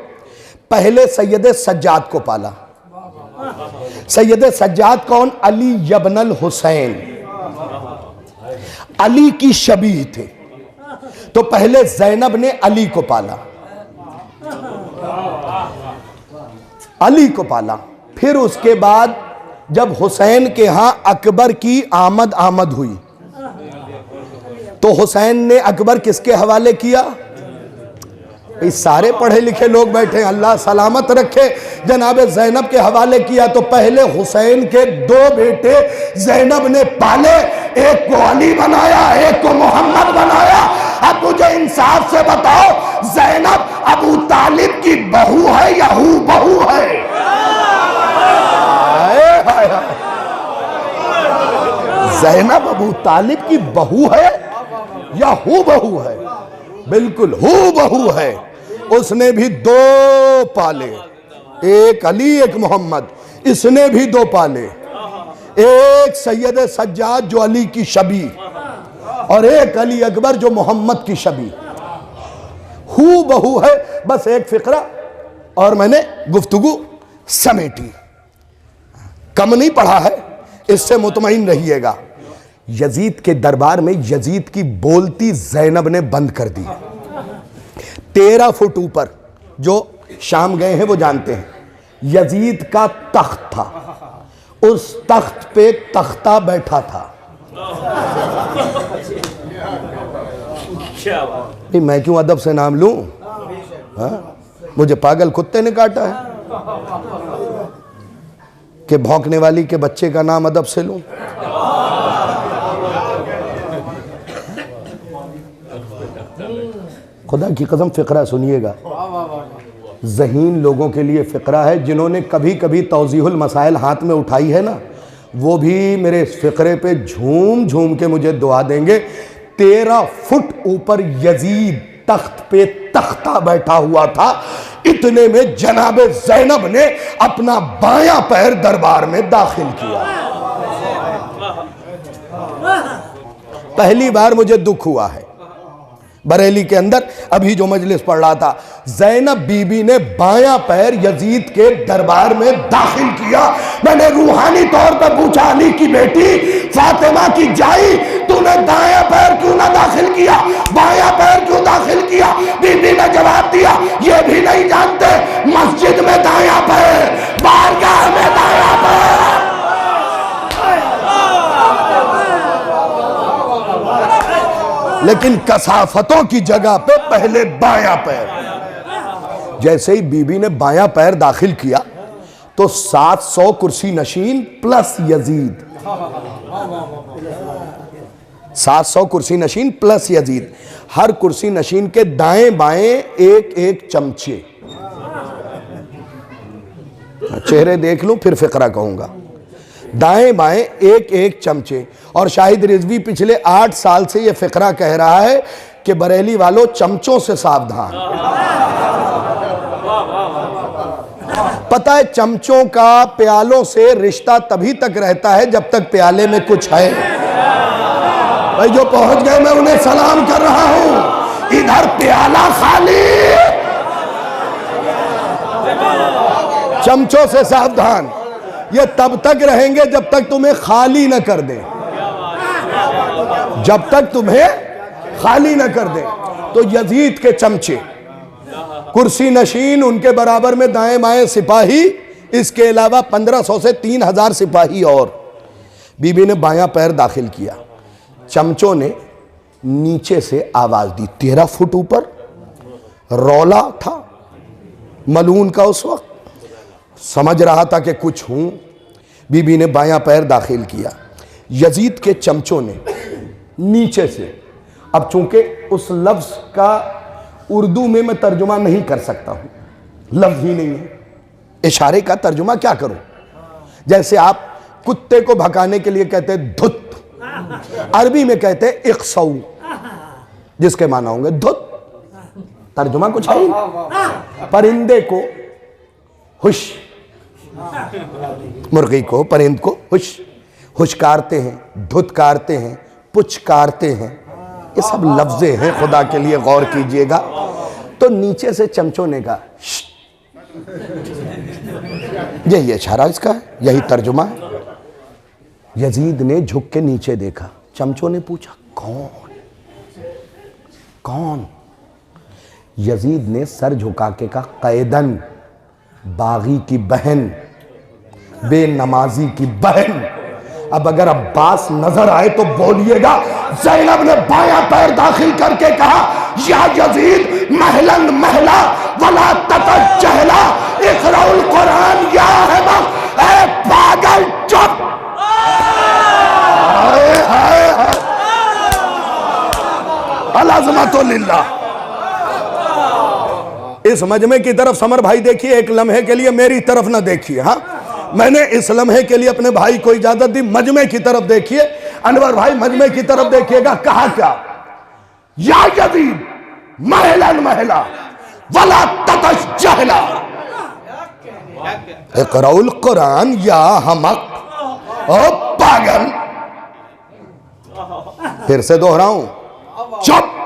पहले सैयद सज्जाद को पाला। सैयद सज्जाद कौन? अली यब्नल हुसैन, अली की शबीह थे। तो पहले ज़ैनब ने अली को पाला, अली को पाला। फिर उसके बाद जब हुसैन के यहां अकबर की आमद हुई तो हुसैन ने अकबर किसके हवाले किया? इस सारे पढ़े लिखे लोग बैठे, अल्लाह सलामत रखे, जनाब ज़ैनब के हवाले किया। तो पहले हुसैन के 2 बेटे ज़ैनब ने पाले, एक को अली बनाया, एक को मोहम्मद बनाया। अब मुझे इंसाफ से बताओ, ज़ैनब अबू तालिब की बहू है या हू बहू है? ज़ैनब अबू तालिब की बहू है या हू बहू है? बिल्कुल हू बहू है। उसने भी 2 पाले, एक अली एक मोहम्मद। इसने भी 2 पाले, एक सैयद सज्जाद जो अली की शबी और एक अली अकबर जो मोहम्मद की शबी। हू बहू है। बस एक फिक्रा और मैंने गुफ्तगू समेटी। कम नहीं पढ़ा है, इससे मुतमईन रहिएगा। यजीद के दरबार में यजीद की बोलती ज़ैनब ने बंद कर दी। 13 फुट ऊपर, जो शाम गए हैं वो जानते हैं, यजीद का तख्त था। उस तख्त पे तख्ता बैठा था। मैं क्यों अदब से नाम लूं? मुझे पागल कुत्ते ने काटा है कि भौंकने वाली के बच्चे का नाम अदब से लूं? खुदा की कसम फ़िक्रा सुनिएगा, ज़हीन लोगों के लिए फ़िक्रा है। जिन्होंने कभी कभी तौज़ीहुल मसाइल हाथ में उठाई है ना, वो भी मेरे इस फ़िक्रे पे झूम झूम के मुझे दुआ देंगे। 13 फुट ऊपर यजीद तख्त पे तख्ता बैठा हुआ था, इतने में जनाबे ज़ैनब ने अपना बायां पैर दरबार में दाखिल किया। पहली बार मुझे दुख हुआ है बरेली के अंदर, अभी जो मजलिस पढ़ रहा था, ज़ैनब बीबी ने बायां पैर यजीद के दरबार में दाखिल किया। मैंने रूहानी तौर पर पूछा, अली की बेटी फातिमा की जाई, तूने दायां पैर क्यों ना दाखिल किया, बायां पैर क्यों दाखिल किया? बीबी ने जवाब दिया, ये भी नहीं जानते मस्जिद में दायां पैर, बारगाह में दायां पैर। लेकिन कसाफतों की जगह पे पहले बायां पैर। जैसे ही बीबी ने बायां पैर दाखिल किया तो 700 कुर्सी नशीन प्लस यजीद, 700 कुर्सी नशीन प्लस यजीद, हर कुर्सी नशीन के दाएं बाएं एक एक चमचे। चेहरे देख लूं फिर फिक्रा कहूंगा। दाएं बाएं एक एक चमचे। और शाहिद रिजवी पिछले 8 साल से यह फिक्रा कह रहा है कि बरेली वालों चमचों से सावधान। पता है चमचों का प्यालों से रिश्ता तभी तक रहता है जब तक प्याले में कुछ है। भाई जो पहुंच गए मैं उन्हें सलाम कर रहा हूं। इधर प्याला खाली, चमचों से सावधान। ये तब तक रहेंगे जब तक तुम्हें खाली न कर दें, जब तक तुम्हें खाली न कर दें। तो यजीद के चमचे, कुर्सी नशीन, उनके बराबर में दाएं बाएं सिपाही, इसके अलावा 1500 से 3000 सिपाही। और बीबी ने बायां पैर दाखिल किया, चमचों ने नीचे से आवाज दी। 13 फुट ऊपर रौला था मलून का, उस वक्त समझ रहा था कि कुछ हूं। बीबी ने बायां पैर दाखिल किया, यजीद के चमचों ने नीचे से। अब चूंकि उस लफ्ज का उर्दू में मैं तर्जुमा नहीं कर सकता हूं, लफ्ज ही नहीं है, इशारे का तर्जुमा क्या करूं? जैसे आप कुत्ते को भगाने के लिए कहते हैं धुत, अरबी में कहते हैं इक्सऊ, जिसके माना होंगे धुत। तर्जुमा कुछ है ही। परिंदे को हुश, मुर्गी को, परिंद को हुश, हुशकारते हैं, धुतकारते हैं, पुचकारते हैं, ये सब लफ्ज़े हैं, खुदा के लिए गौर कीजिएगा। तो नीचे से चमचों ने कहा, यही इशारा इसका है, यही तर्जुमा है। यजीद ने झुक के नीचे देखा, चमचों ने पूछा कौन कौन? यजीद ने सर झुका के कहा कैदन, बागी की बहन, बेनमाजी की बहन। अब अगर अब्बास नजर आए तो बोलिएगा। ज़ैनब ने बायां पैर दाखिल करके कहा, या यजीद महलन महला वला ततजहला इक़राउल कुरान या अहमक। ए पागल चुप। अल-अज़मतु लिल्लाह। इस मजमे की तरफ समर भाई देखिए, एक लम्हे के लिए मेरी तरफ ना देखिए। हाँ, मैंने इस लम्हे के लिए अपने भाई को इजाजत दी, मजमे की तरफ देखिए। अनवर भाई मजमे की तरफ देखिएगा। कहा क्या? या यजीद महलन महला वला ततजहला इक़राउल कुरान या हमक। ओ पागल, फिर से दोहराऊं, चुप।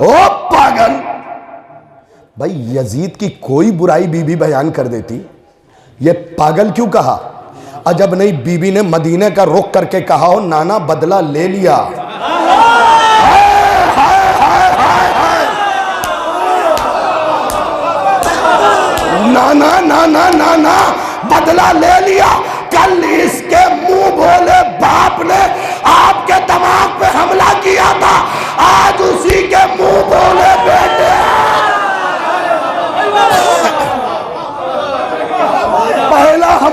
ओ पागल। भाई यजीद की कोई बुराई बीबी बयान कर देती, ये पागल क्यों कहा? अजब नहीं बीबी ने मदीने का रुख करके कहा हो, नाना बदला ले लिया। नाना नाना नाना बदला ले लिया। कल इसके मुंह बोले बाप ने आपके दिमाग पे हमला किया था, आज उसी के मुंह बोले बेटे।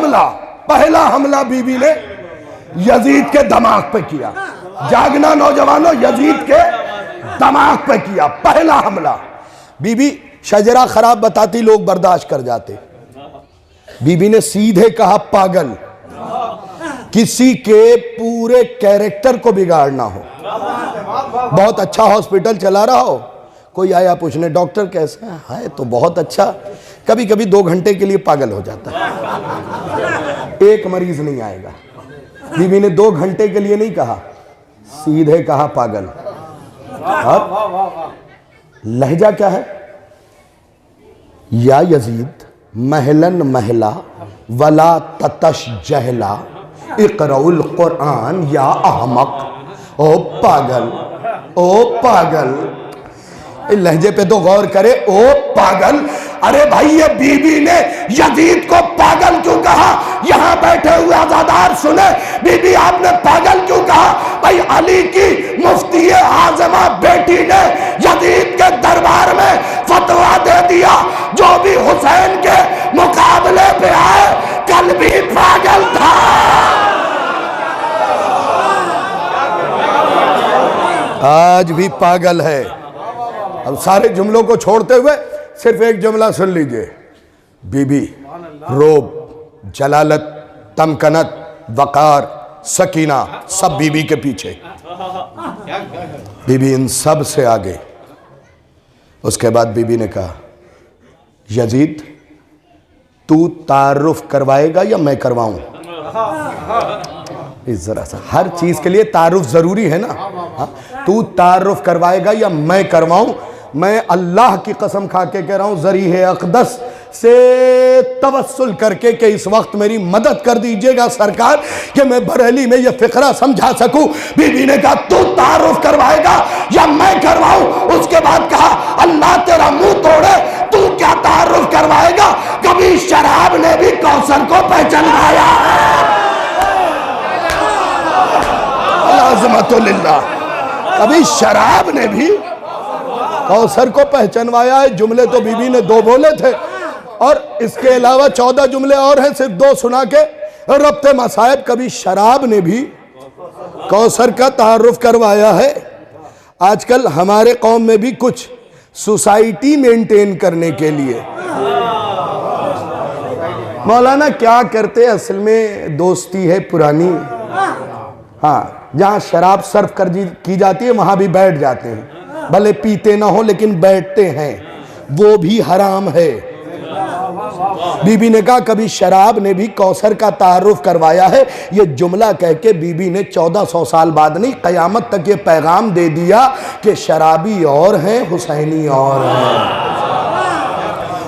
हमला, पहला हमला बीबी ने यजीद के दिमाग पे किया। जागना नौजवानों, यजीद के दिमाग पे किया पहला हमला। बीबी शजरा खराब बताती, लोग बर्दाश्त कर जाते। बीबी ने सीधे कहा पागल, किसी के पूरे कैरेक्टर को बिगाड़ना हो। बहुत अच्छा हॉस्पिटल चला रहा हो, कोई आया पूछने डॉक्टर कैसे है तो बहुत अच्छा, कभी कभी 2 घंटे के लिए पागल हो जाता है, एक मरीज नहीं आएगा। बीबी ने 2 घंटे के लिए नहीं कहा, सीधे कहा पागल। अब लहजा क्या है? या यजीद महलन महला वला ततश जहला इकराउल कुरान या अहमक। ओ पागल, ओ पागल, लहजे पे तो गौर करे। ओ पागल, अरे भाई ये बीबी ने यजीद को पागल क्यों कहा? यहां बैठे हुए आजादार सुने, बीबी आपने पागल क्यों कहा? भाई अली की मुफ्ती आजमा बेटी ने यजीद के दरबार में फतवा दे दिया, जो भी हुसैन के मुकाबले पे आए कल भी पागल था। आज भी पागल है। अब सारे जुमलों को छोड़ते हुए सिर्फ एक जुमला सुन लीजिए। बीबी रोब, जलालत, तमकनत, वकार, सकीना सब बीबी के पीछे, बीबी इन सब से आगे। उसके बाद बीबी ने कहा यजीद तू तारुफ करवाएगा या मैं करवाऊं? इस जरा सा हर चीज के लिए तारुफ जरूरी है ना। तू तारुफ करवाएगा या मैं करवाऊं? मैं अल्लाह की कसम खा के कह रहा हूं, ज़रीए अक़दस से तवस्सुल करके कि इस वक्त मेरी मदद कर दीजिएगा सरकार, कि मैं बरेली में यह फिक्रा समझा सकूं। बीबी ने कहा तू तारुफ करवाएगा या मैं करवाऊं? उसके बाद कहा अल्लाह तेरा मुंह तोड़े, तू क्या तारुफ करवाएगा? कभी शराब ने भी कौसर को पहचानवाया है। अज़मतुल्लाह, कभी शराब ने भी कौसर को पहचानवाया है। जुमले तो बीबी ने 2 बोले थे और इसके अलावा 14 जुमले और हैं, सिर्फ 2 सुना के रब्ते मसायब। कभी शराब ने भी कौसर का तारुफ करवाया है। आजकल हमारे कौम में भी कुछ सोसाइटी मेंटेन करने के लिए मौलाना क्या करते, असल में दोस्ती है पुरानी। हाँ, जहाँ शराब सर्व कर की जाती है वहाँ भी बैठ जाते हैं, भले पीते ना हो लेकिन बैठते हैं, वो भी हराम है। बीबी ने कहा कभी शराब ने भी कौसर का तारुफ करवाया है। ये जुमला कह के बीबी ने 1400 साल बाद नहीं, कयामत तक ये पैगाम दे दिया कि शराबी और हैं, हुसैनी और हैं।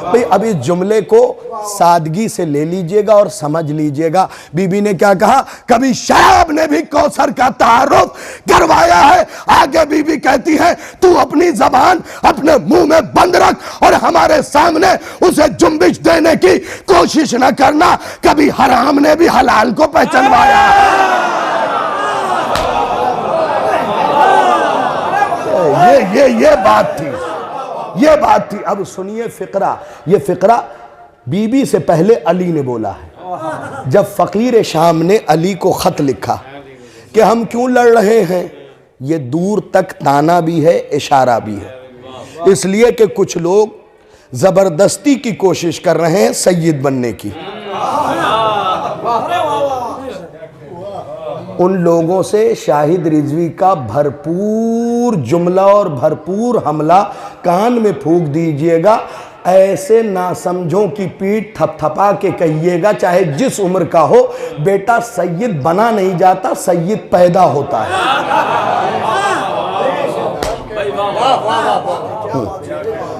भाई अब इस जुमले को सादगी से ले लीजिएगा और समझ लीजिएगा। बीबी ने क्या कहा? कभी शराब ने भी कौसर का तारुफ करवाया है। आगे बीबी कहती है तू अपनी जबान अपने मुंह में बंद रख और हमारे सामने उसे जुम्बिश देने की कोशिश न करना। कभी हराम ने भी हलाल को पहचानवाया है। ये बात थी, ये बात थी। अब सुनिए फिक्रा, ये फिक्रा बीबी से पहले अली ने बोला है। जब फकीर शाम ने अली को खत लिखा कि हम क्यों लड़ रहे हैं, ये दूर तक ताना भी है, इशारा भी है, इसलिए कि कुछ लोग जबरदस्ती की कोशिश कर रहे हैं सैयद बनने की। उन लोगों से शाहिद रिजवी का भरपूर जुमला और भरपूर हमला कान में फूंक दीजिएगा। ऐसे नासमझों की पीठ थपथपा के कहिएगा, चाहे जिस उम्र का हो, बेटा सैयद बना नहीं जाता, सैयद पैदा होता है।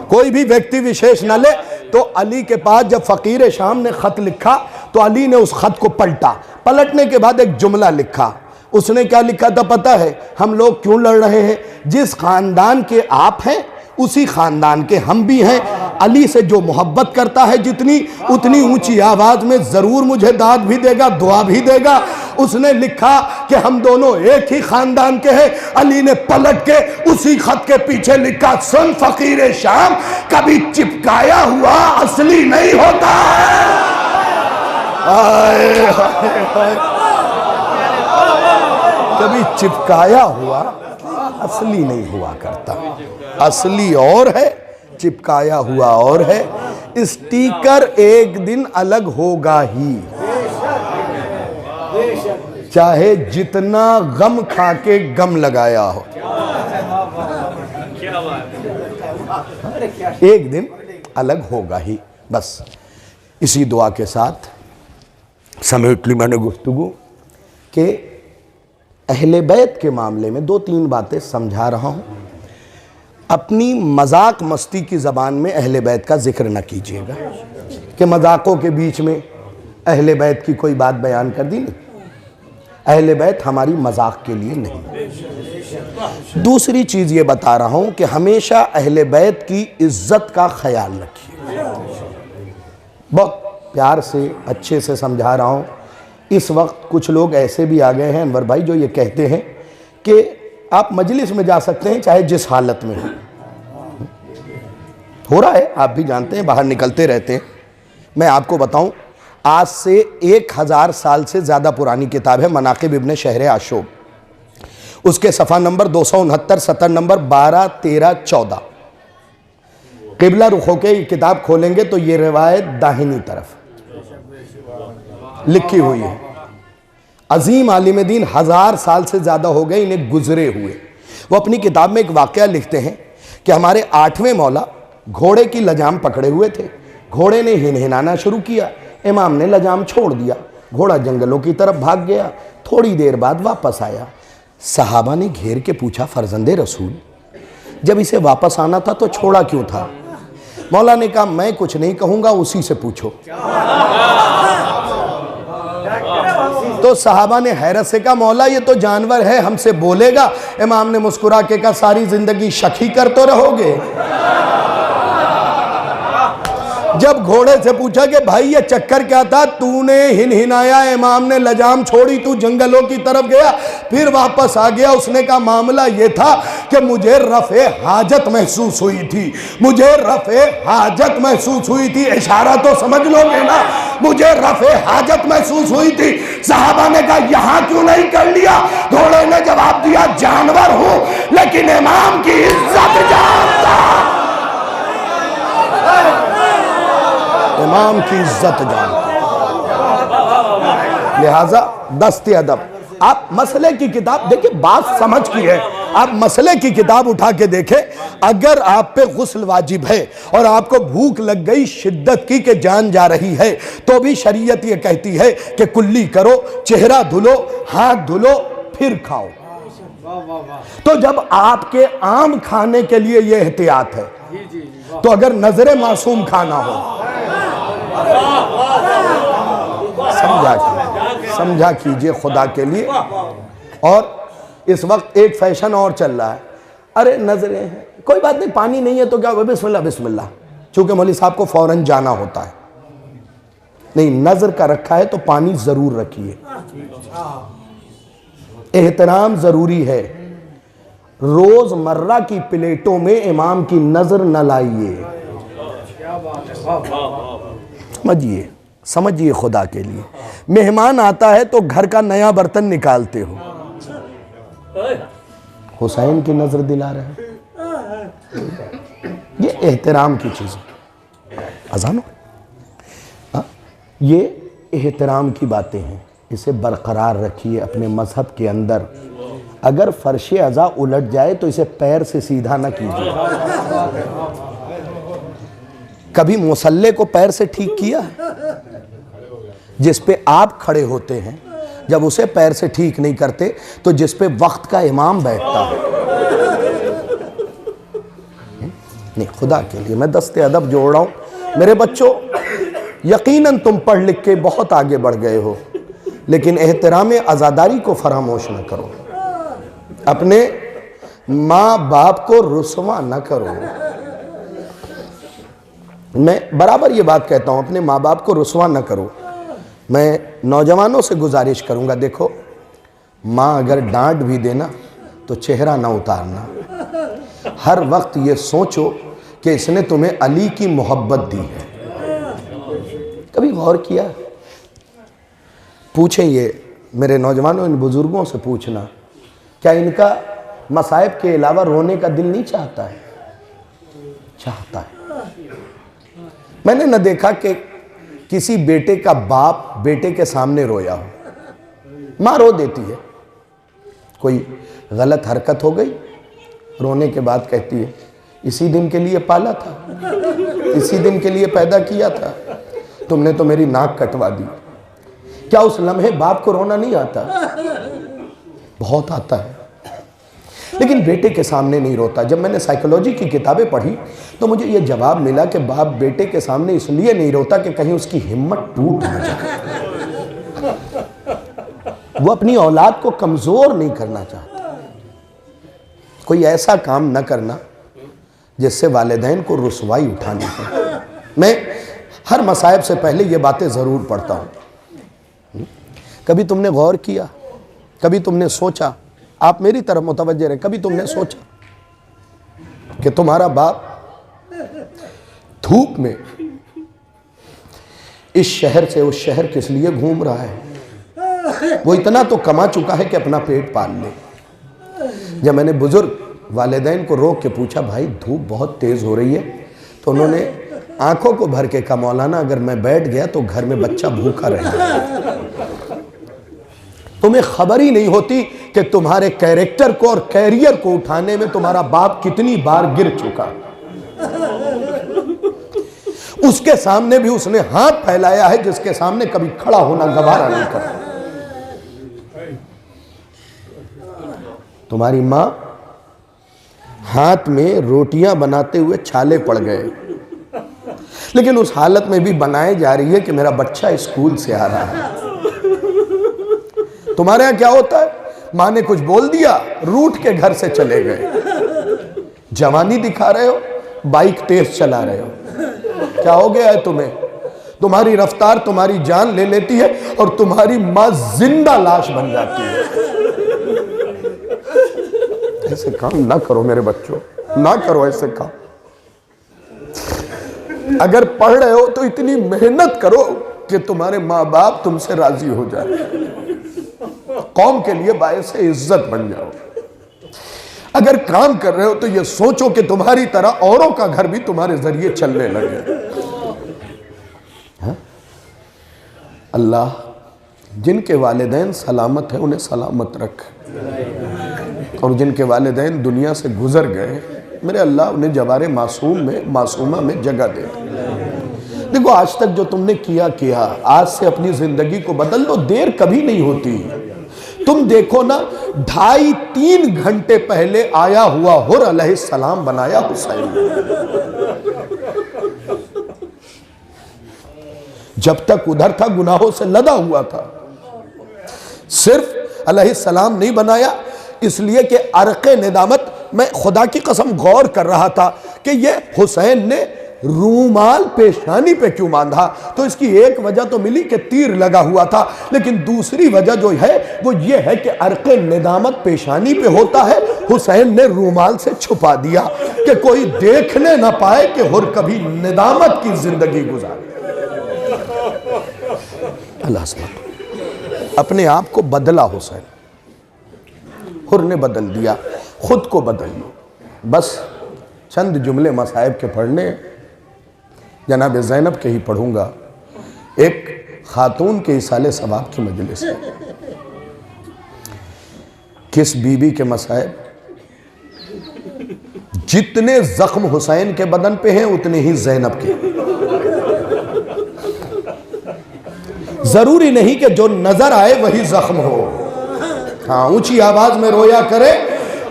कोई भी व्यक्ति विशेष न ले। तो अली के पास जब फकीर शाम ने खत लिखा तो अली ने उस खत को पलटा। पलटने के बाद एक जुमला लिखा। उसने क्या लिखा था पता है? हम लोग क्यों लड़ रहे हैं? जिस खानदान के आप हैं उसी खानदान के हम भी हैं। अली से जो मोहब्बत करता है जितनी, उतनी ऊंची आवाज में जरूर मुझे दाद भी देगा, दुआ भी देगा। उसने लिखा कि हम दोनों एक ही खानदान के हैं। अली ने पलट के उसी खत के पीछे लिखा, सुन फकीर शाम, कभी चिपकाया हुआ असली नहीं होता है। आए, आए। कभी चिपकाया हुआ असली नहीं हुआ करता। असली और है, चिपकाया हुआ और है। स्टिकर एक दिन अलग होगा ही, चाहे जितना गम खा के गम लगाया हो, एक दिन अलग होगा ही। बस इसी दुआ के साथ समेट ली मैंने गुफ्तगू कि अहले बैत के मामले में 2-3 बातें समझा रहा हूं। अपनी मजाक मस्ती की ज़बान में अहले बैत का जिक्र न कीजिएगा कि मजाकों के बीच में अहले बैत की कोई बात बयान कर दी। नहीं, अहले बैत हमारी मजाक के लिए नहीं। दूसरी चीज़ ये बता रहा हूं कि हमेशा अहले बैत की इज्जत का ख्याल रखिए। बहुत प्यार से अच्छे से समझा रहा हूं। इस वक्त कुछ लोग ऐसे भी आ गए हैं अनवर भाई जो ये कहते हैं कि आप मजलिस में जा सकते हैं चाहे जिस हालत में हो रहा है, आप भी जानते हैं, बाहर निकलते रहते हैं। मैं आपको बताऊं, आज से 1000 साल से ज़्यादा पुरानी किताब है मनाक़िब इब्न शहर आशूब, उसके सफ़ा नंबर 269, सतर नंबर 12, 13, 14। किबला रुख होके ये किताब खोलेंगे तो ये रिवायत दाहिनी तरफ लिखी हुई है। अजीम आलिम दीन 1000 साल से ज़्यादा हो गए इन्हें गुजरे हुए। वो अपनी किताब में एक वाक़या लिखते हैं कि हमारे 8वें मौला घोड़े की लजाम पकड़े हुए थे। घोड़े ने हिनहिनाना शुरू किया, इमाम ने लजाम छोड़ दिया, घोड़ा जंगलों की तरफ भाग गया। थोड़ी देर बाद वापस आया। सहाबा ने घेर के पूछा, फर्जंदे रसूल, जब इसे वापस आना था तो छोड़ा क्यों था? मौला ने कहा, मैं कुछ नहीं कहूँगा, उसी से पूछो। तो सहाबा ने हैरत से कहा, मौला ये तो जानवर है, हमसे बोलेगा? इमाम ने मुस्कुरा के कहा, सारी जिंदगी शक ही कर तो रहोगे। जब घोड़े से पूछा कि भाई ये चक्कर क्या था, तूने हिनहिनाया, इमाम ने लजाम छोड़ी, तू जंगलों की तरफ गया, फिर वापस आ गया। उसने कहा, मामला ये था कि मुझे रफ़े हाजत महसूस हुई थी, मुझे रफ़े हाजत महसूस हुई थी। इशारा तो समझ लोगे ना, मुझे रफ़े हाजत महसूस हुई थी। सहाबा ने कहा, यहाँ क्यों नहीं कर लिया? घोड़े ने जवाब दिया, जानवर हूँ लेकिन इमाम की इज्जत जानता, इमाम की इज्जत जानता, लिहाजा दस्ते अदब। आप मसले की किताब देखिए, बात समझ की है, आप मसले की किताब उठा के देखें। अगर आप पे गुस्ल वाजिब है और आपको भूख लग गई शिद्दत की कि जान जा रही है, तो भी शरीयत ये कहती है कि कुल्ली करो, चेहरा धुलो, हाथ धुलो, फिर खाओ। तो जब आपके आम खाने के लिए ये एहतियात है, तो अगर नजरे मासूम खाना हो, समझा कीजिए खुदा के लिए। और इस वक्त एक फैशन और चल रहा है, अरे नजरें हैं, कोई बात नहीं, पानी नहीं है तो क्या, बिस्मिल्लाह बिस्मिल्लाह, चूंकि मौलवी साहब को फौरन जाना होता है। नहीं, नजर का रखा है तो पानी जरूर रखिए, एहतराम जरूरी है। रोजमर्रा की प्लेटों में इमाम की नजर न लाइए। समझिए खुदा के लिए। मेहमान आता है तो घर का नया बर्तन निकालते हो, हुसैन की नजर दिला रहे हैं, ये एहतराम की चीज है। अजानो, ये एहतराम की बातें हैं, इसे बरकरार रखिए अपने मजहब के अंदर। अगर फर्श अज़ा उलट जाए तो इसे पैर से सीधा ना कीजिए। कभी मुसल्ले को पैर से ठीक किया है? जिस पे आप खड़े होते हैं, जब उसे पैर से ठीक नहीं करते तो जिस पे वक्त का इमाम बैठता है। नहीं, खुदा के लिए मैं दस्ते अदब जोड़ रहा हूं। मेरे बच्चों, यकीनन तुम पढ़ लिख के बहुत आगे बढ़ गए हो, लेकिन एहतराम आज़ादारी को फरामोश न करो। अपने माँ बाप को रुसवा न करो। मैं बराबर ये बात कहता हूँ, अपने माँ बाप को रुसवा न करो। मैं नौजवानों से गुजारिश करूँगा, देखो, माँ अगर डांट भी देना तो चेहरा ना उतारना। हर वक्त ये सोचो कि इसने तुम्हें अली की मोहब्बत दी है। कभी गौर किया पूछें ये मेरे नौजवानों, इन बुजुर्गों से पूछना, क्या इनका मसाइब के अलावा रोने का दिल नहीं चाहता है? चाहता है। मैंने न देखा कि किसी बेटे का बाप बेटे के सामने रोया हो। माँ रो देती है, कोई गलत हरकत हो गई, रोने के बाद कहती है इसी दिन के लिए पाला था, इसी दिन के लिए पैदा किया था, तुमने तो मेरी नाक कटवा दी। क्या उस लम्हे बाप को रोना नहीं आता? बहुत आता है, लेकिन बेटे के सामने नहीं रोता। जब मैंने साइकोलॉजी की किताबें पढ़ी तो मुझे यह जवाब मिला कि बाप बेटे के सामने इसलिए नहीं रोता कि कहीं उसकी हिम्मत टूट न जाए। वो अपनी औलाद को कमजोर नहीं करना चाहता। कोई ऐसा काम न करना जिससे वालिदैन को रुसवाई उठानी पड़े। मैं हर मसाइब से पहले ये बातें ज़रूर पढ़ता हूँ। कभी तुमने गौर किया, कभी तुमने सोचा, आप मेरी तरफ मुतवज्जे रहे, कभी तुमने सोचा कि तुम्हारा बाप धूप में इस शहर से उस शहर किस लिए घूम रहा है? वो इतना तो कमा चुका है कि अपना पेट पाल ले। जब मैंने बुजुर्ग वालिदैन को रोक के पूछा, भाई धूप बहुत तेज हो रही है, तो उन्होंने आंखों को भर के कहा, मौलाना अगर मैं बैठ गया तो घर में बच्चा भूखा रहेगा। तुम्हें खबर ही नहीं होती कि तुम्हारे कैरेक्टर को और कैरियर को उठाने में तुम्हारा बाप कितनी बार गिर चुका। उसके सामने भी उसने हाथ फैलाया है जिसके सामने कभी खड़ा होना गवारा नहीं कर। तुम्हारी मां हाथ में रोटियां बनाते हुए छाले पड़ गए, लेकिन उस हालत में भी बनाए जा रही है कि मेरा बच्चा स्कूल से आ रहा है। तुम्हारे यहां क्या होता है? मां ने कुछ बोल दिया, रूठ के घर से चले गए। जवानी दिखा रहे हो, बाइक तेज चला रहे हो, क्या हो गया है तुम्हें? तुम्हारी रफ्तार तुम्हारी जान ले लेती है और तुम्हारी मां जिंदा लाश बन जाती है। ऐसे काम ना करो मेरे बच्चों, ना करो ऐसे काम। अगर पढ़ रहे हो तो इतनी मेहनत करो कि तुम्हारे माँ बाप तुमसे राजी हो जाए, कौम के लिए बायस इज्जत बन जाओ। अगर काम कर रहे हो तो ये सोचो कि तुम्हारी तरह औरों का घर भी तुम्हारे जरिए चलने लगे। अल्लाह जिनके वालिदैन सलामत है उन्हें सलामत रख, और जिनके वालिदैन दुनिया से गुजर गए, मेरे अल्लाह उन्हें जवारे मासूम में मासूमा में जगह दे। देखो आज तक जो तुमने किया, आज से अपनी जिंदगी को बदल लो, देर कभी नहीं होती। तुम देखो ना, 2.5-3 घंटे पहले आया हुआ हुर अलैहिस्सलाम बनाया हुसैन। जब तक उधर था गुनाहों से लदा हुआ था। सिर्फ अलैहिस्सलाम नहीं बनाया इसलिए कि अर्क़े निदामत, मैं खुदा की कसम गौर कर रहा था कि ये हुसैन ने रूमाल पेशानी पे क्यों बांधा, तो इसकी एक वजह तो मिली कि तीर लगा हुआ था, लेकिन दूसरी वजह जो है वो ये है कि अर्क़े निदामत पेशानी पे होता है, हुसैन ने रूमाल से छुपा दिया कि कोई देखने ना पाए कि हुर कभी निदामत की जिंदगी गुजारे। अल्लाह अपने आप को बदला, हुसैन हुर ने बदल दिया, खुद को बदल लो। बस चंद जुमले मसाइब के पढ़ने, जनाब ज़ैनब के ही पढ़ूंगा। एक खातून के इसाले सवाब की मजलिस है। किस बीबी के मसाइब? जितने जख्म हुसैन के बदन पे हैं उतने ही ज़ैनब के। जरूरी नहीं कि जो नजर आए वही जख्म हो। हाँ, ऊंची आवाज में रोया करे।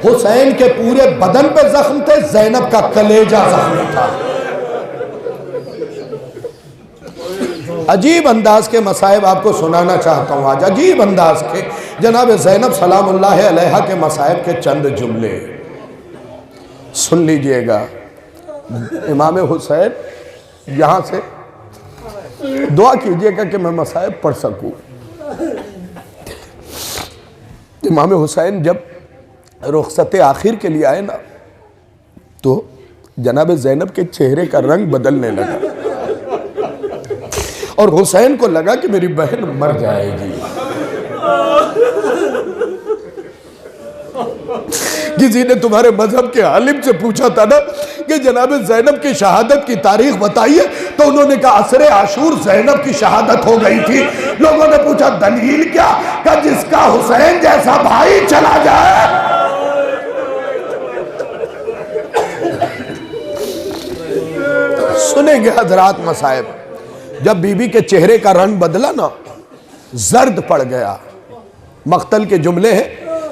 हुसैन के पूरे बदन पे जख्म थे, ज़ैनब का कलेजा जख्मी था। अजीब अंदाज के मसाइब आपको सुनाना चाहता हूं आज, अजीब अंदाज के। जनाब ज़ैनब सलामुल्लाह अलैहा के मसाइब के चंद जुमले सुन लीजिएगा। इमाम हुसैन, यहां से दुआ कीजिएगा कि मैं मसाइब पढ़ सकूं। इमाम हुसैन जब रुखसत आखिर के लिए आए ना, तो जनाब ज़ैनब के चेहरे का रंग बदलने लगा और हुसैन को लगा कि मेरी बहन मर जाएगी। किसी ने तुम्हारे मजहब के आलिम से पूछा था ना कि जनाब ज़ैनब की शहादत की तारीख बताइए, तो उन्होंने कहा असरे आशूर ज़ैनब की शहादत हो गई थी। लोगों ने पूछा दलील क्या? कहा जिसका हुसैन जैसा भाई चला जाए। सुनेंगे हजरात मसाइब, जब बीबी के चेहरे का रंग बदला ना, जर्द पड़ गया। मख्तल के जुमले हैं,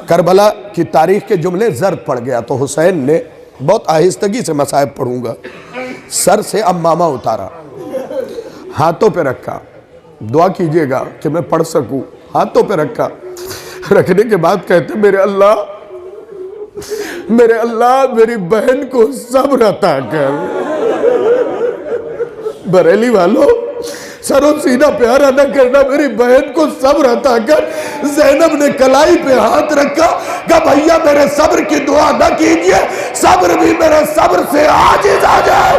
करबला की तारीख के जुमले, जर्द पड़ गया। तो हुसैन ने, बहुत आहिस्तगी से मसाइब पढ़ूंगा, सर से अम्मामा उतारा, हाथों पे रखा, दुआ कीजिएगा कि मैं पढ़ सकूं, हाथों पे रखा। रखने के बाद कहते मेरे अल्लाह मेरी बहन को सब्र अता कर। बरेली वालों, सरो सीना प्यारा न करना, मेरी बहन को सब्र अता कर। ज़ैनब ने कलाई पे हाथ रखा, कहा भैया मेरे सब्र की दुआ न कीजिए, सब्र भी मेरे सब्र से आजिज आ जाए।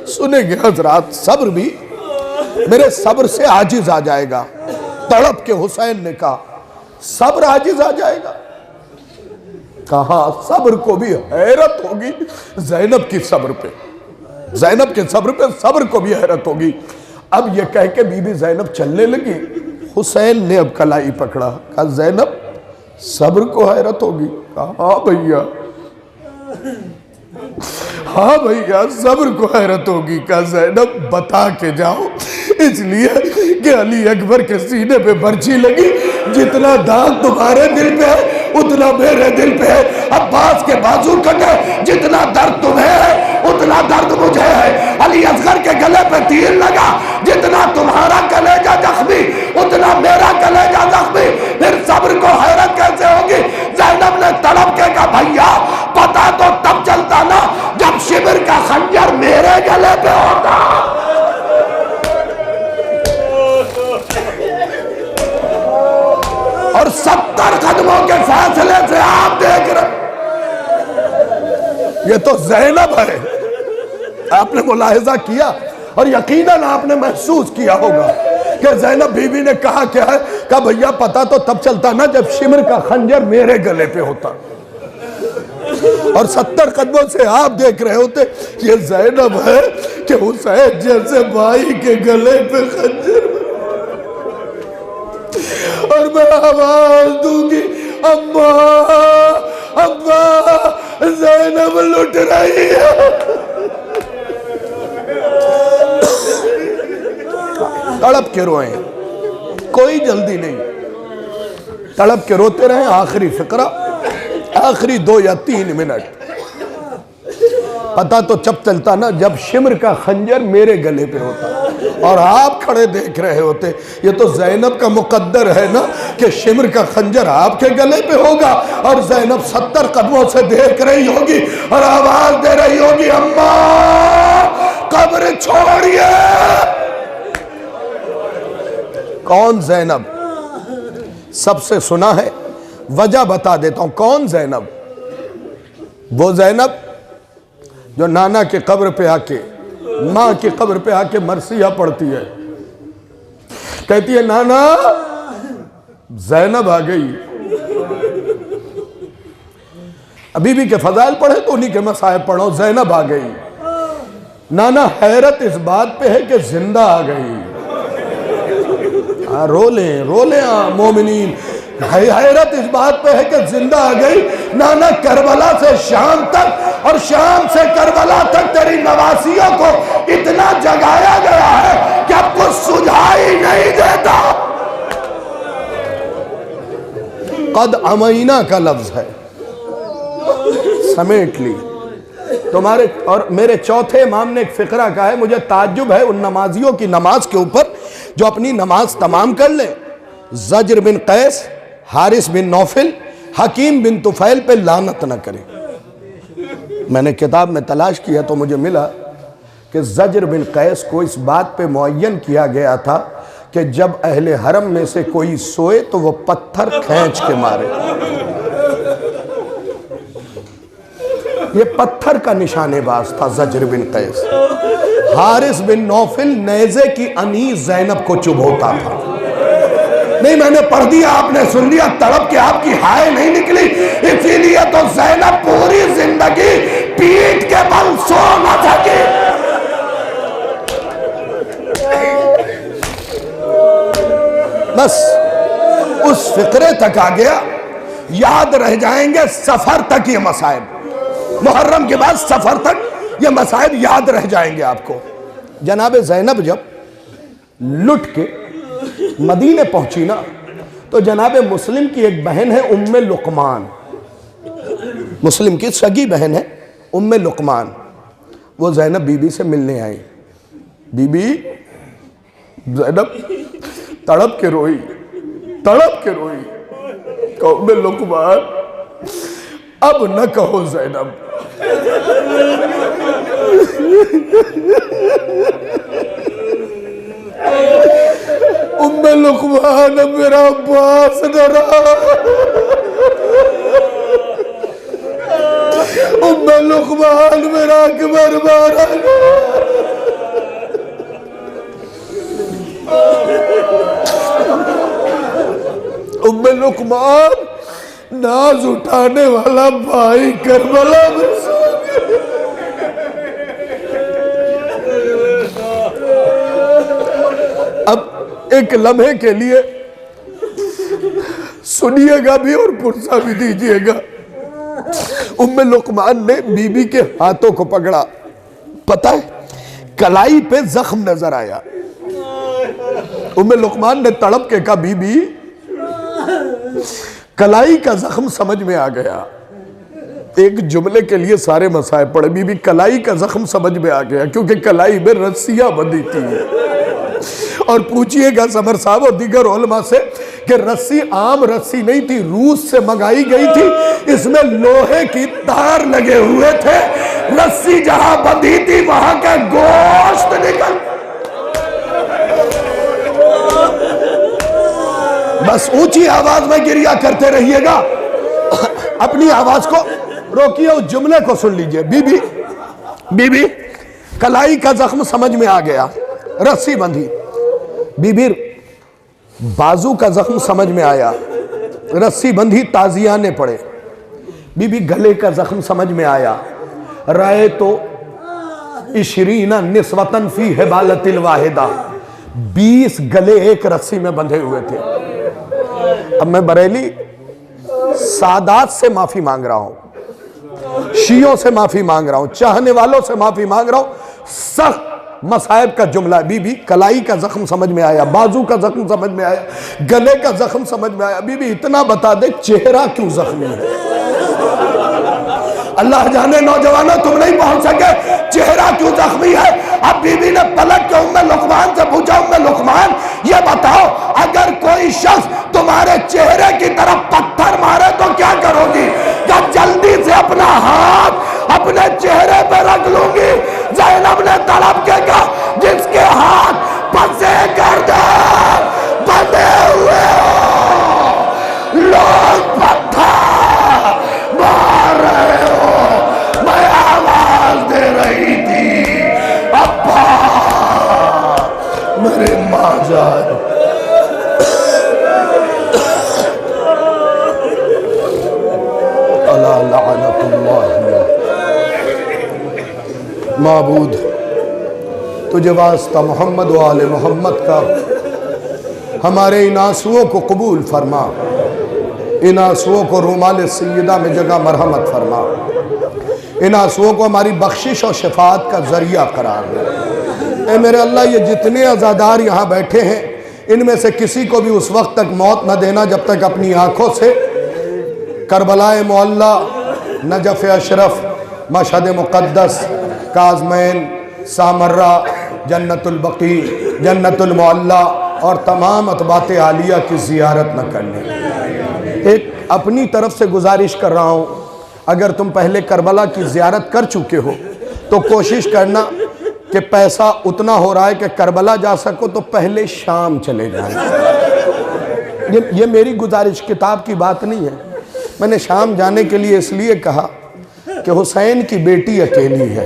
सुनेंगे हजरात, सब्र भी मेरे सब्र से आजिज आ जाएगा। तड़प के हुसैन ने कहा सब्र आजिज आ जाएगा। कहा सब्र को भी हैरत होगी ज़ैनब की सब्र पे, ज़ैनब के सब्र पे सब्र को भी हैरत होगी। अब ये कह के बीबी ज़ैनब चलने लगी। हुसैन ने अब कलाई पकड़ा, कहा ज़ैनब सब्र को हैरत होगी? कहा हाँ भैया, हाँ भैया सब्र को हैरत होगी। कहा ज़ैनब बता के जाओ, इसलिए कि अली अकबर के सीने पे बर्छी लगी, जितना दाग तुम्हारे दिल पे है उतना मेरे दिल पे है। अब्बास के बाजू कटे, जितना दर्द तुम्हें है उतना दर्द मुझे है। अली असगर के गले पे तीर लगा, जितना तुम्हारा कलेजा जख्मी उतना मेरा कलेजा जख्मी। फिर सब्र को हैरत कैसे होगी? ज़ैनब ने तड़प के कहा भैया पता तो तब चलता ना जब शिबिर का खंजर मेरे गले पे होता। और 70 कदमों के फासले से आप देख रहे, ये तो ज़ैनब है। आपने मुलाहिजा किया और यकीनन आपने महसूस किया होगा कि ज़ैनब बीवी ने कहा क्या है? कहा भैया पता तो तब चलता ना जब शिमर का खंजर मेरे गले पे होता। और 70 कदमों से आप देख रहे होते ये ज़ैनब है कि हुसैन जैसे भाई के गले पे खंजर, और मैं आवाज दूंगी अम्मा अम्मा ज़ैनब लुट रही है। तड़प के रोए, कोई जल्दी नहीं, तड़प के रोते रहे। आखिरी फिक्रा, आखिरी 2 या 3 मिनट। पता तो जब चलता ना जब शिमर का खंजर मेरे गले पे होता और आप खड़े देख रहे होते। ये तो ज़ैनब का मुकद्दर है ना कि शिमर का खंजर आपके गले पे होगा और ज़ैनब 70 कदमों से देख रही होगी और आवाज दे रही होगी अम्मा कब्र छोड़िए। कौन ज़ैनब? सबसे सुना है, वजह बता देता हूं। कौन ज़ैनब? वो ज़ैनब जो नाना के कब्र पे आके, माँ की कब्र पे आके मरसिया पढ़ती है, कहती है नाना ज़ैनब आ गई। अभी भी के फजाइल पढ़े तो उन्हीं के मसाइब पढ़ो। ज़ैनब आ गई। नाना हैरत इस बात पे है कि जिंदा आ गई। रो लें मोमिनीन, हैरत इस बात पे है कि जिंदा आ गई। नाना करबला से शाम तक और शाम से करबला तक तेरी नवासियों को इतना जगाया गया है कि अब कुछ सुझाई नहीं देता। कद अमैना का लफ्ज है, समेट ली। तुम्हारे और मेरे चौथे इमाम ने एक फिक्रा कहा है, मुझे ताज्जुब है उन नमाजियों की नमाज के ऊपर जो अपनी नमाज तमाम कर ले, ज़ज्र बिन कैस, हारिस बिन नौफिल, हकीम बिन तुफैल पे लानत न करे। मैंने किताब में तलाश किया तो मुझे मिला कि ज़ज्र बिन कैस को इस बात पे मुअय्यन किया गया था कि जब अहले हरम में से कोई सोए तो वो पत्थर खींच के मारे। ये पत्थर का निशानेबाज था ज़ज्र बिन कैस। हारिस बिन नौफिल नेज़े की अनीस ज़ैनब को चुभोता था। नहीं, मैंने पढ़ दिया, आपने सुन लिया, तड़प के आपकी हाय नहीं निकली, इसीलिए तो ज़ैनब पूरी जिंदगी पीठ के बल सो न सकी। बस उस फिक्रे तक आ गया, याद रह जाएंगे सफर तक ये मसाइब। मुहर्रम के बाद सफर तक ये मसाइब याद रह जाएंगे आपको। जनाब ज़ैनब जब लुट के मदीने पहुंची ना, तो जनाब मुस्लिम की एक बहन है उम्मे लुकमान, मुस्लिम की सगी बहन है उम्मे लुकमान, वो ज़ैनब बीबी से मिलने आई। बीबी ज़ैनब तड़प के रोई, तड़प के रोई। कहो उम्मे लुकमान, अब न कहो ज़ैनब, उम्मे लुकमान मेरा अब्बास न रहा, उम्मे लुकमान मेरा अकबर मारा। उम्मे लुकमान नाज उठाने वाला भाई करबला में सो गया। अब एक लम्हे के लिए सुनिएगा भी और पुरसा भी दीजिएगा। उम्मे लुकमान ने बीबी के हाथों को पकड़ा, पता है कलाई पे जख्म नजर आया। उम्मे लुकमान ने तड़प के कहा, बीबी कलाई का जख्म समझ में आ गया। एक जुमले के लिए सारे मसाइब पड़े। बीबी कलाई का जख्म समझ में आ गया, क्योंकि कलाई में रस्सियां बंधी थी। और पूछिएगा समर साहब और दीगर उलमा से कि रस्सी आम रस्सी नहीं थी, रूस से मंगाई गई थी, इसमें लोहे की तार लगे हुए थे। रस्सी जहां बंधी थी वहां का गोश्त निकल। बस ऊंची आवाज में गिरिया करते रहिएगा, अपनी आवाज को रोकिए, उस जुमले को सुन लीजिए। बीबी बीबी कलाई का जख्म समझ में आ गया, रस्सी बंधी। बीबी बाजू का जख्म समझ में आया, रस्सी बंधी, ताजियाने पड़े। बीबी गले का जख्म समझ में आया, राय तो इशरीना निस्वतन फी हिबालतिल वाहिदा, 20 गले एक रस्सी में बंधे हुए थे। अब मैं बरेली सादात से माफी मांग रहा हूं, शियों से माफी मांग रहा हूं, चाहने वालों से माफी मांग रहा हूं। सख्त मसाइब का जुमला। बीबी कलाई का जख्म समझ में आया, बाजू का जख्म समझ में आया, गले का जख्म समझ में आया। बीबी इतना बता दे, चेहरा क्यों जख्मी है? अल्लाह जाने नौजवानों तुम नहीं पहुंच सके, चेहरा क्यों जख्मी है? अब बीबी ने पलट के उम्मे लुकमान से पूछा, उम्मे लुकमान ये बताओ, अगर कोई शख्स तुम्हारे चेहरे की तरफ पत्थर मारे तो क्या करोगी? क्या जल्दी से अपना हाथ अपने चेहरे पे रख लूंगी। ज़ैनब ने तड़प के कहा, जिसके हाथ पसे कर दे बंधे हुए हो, लोग पत्थर मार रहे हो। मैं आवाज दे रही थी, अब्बा मेरे माँ जान। अला लानतुल्लाह माबूद, तुझे वास्ता मोहम्मद व आले मोहम्मद का हमारे इन आंसुओं को कबूल फरमा, इन आंसुओं को रूमाल सैयदा में जगह मरहमत फरमा, इन आंसुओं को हमारी बख्शिश और शफाअत का जरिया करार दे। ए मेरे अल्लाह, ये जितने अज़ादार यहाँ बैठे हैं, इनमें से किसी को भी उस वक्त तक मौत न देना जब तक अपनी आंखों से करबलाए मुअल्ला, Najaf Ashraf, Mashhad मुक़द्दस, Kazmain, Samarra, जन्नतुल बकी, जन्नतुल मुअल्ला और तमाम अतबात आलिया की ज़ियारत न करने। एक अपनी तरफ से गुजारिश कर रहा हूँ, अगर तुम पहले करबला की ज़ियारत कर चुके हो तो कोशिश करना कि पैसा उतना हो रहा है कि करबला जा सको तो पहले शाम चले जाए। ये मेरी गुजारिश, किताब की बात नहीं है। मैंने शाम जाने के लिए इसलिए कहा कि हुसैन की बेटी अकेली है।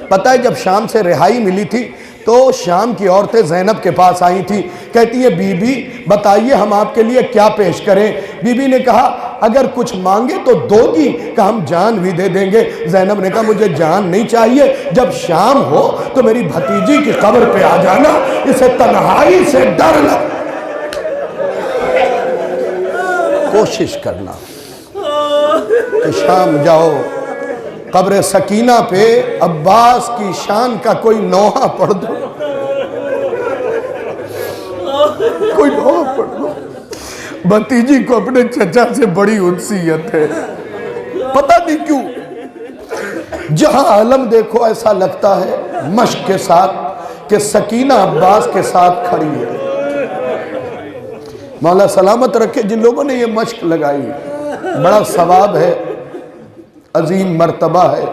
पता है जब शाम से रिहाई मिली थी तो शाम की औरतें ज़ैनब के पास आई थी, कहती है बीबी बताइए हम आपके लिए क्या पेश करें। बीबी ने कहा अगर कुछ मांगे तो दोगी, कहा हम जान भी दे देंगे। ज़ैनब ने कहा मुझे जान नहीं चाहिए, जब शाम हो तो मेरी भतीजी की कब्र पे आ जाना, इसे तन्हाई से डर लग। कोशिश करना कि शाम जाओ कब्र सकीना पे अब्बास की शान का कोई नोहा पढ़ दो, कोई नोहा पढ़ दो। भतीजी को अपने चचा से बड़ी उनसीयत है, पता नहीं क्यों। जहां आलम देखो ऐसा लगता है मश्क के साथ कि सकीना अब्बास के साथ खड़ी है। मौला सलामत रखे जिन लोगों ने ये मश्क लगाई, बड़ा सवाब है, अजीम मर्तबा है।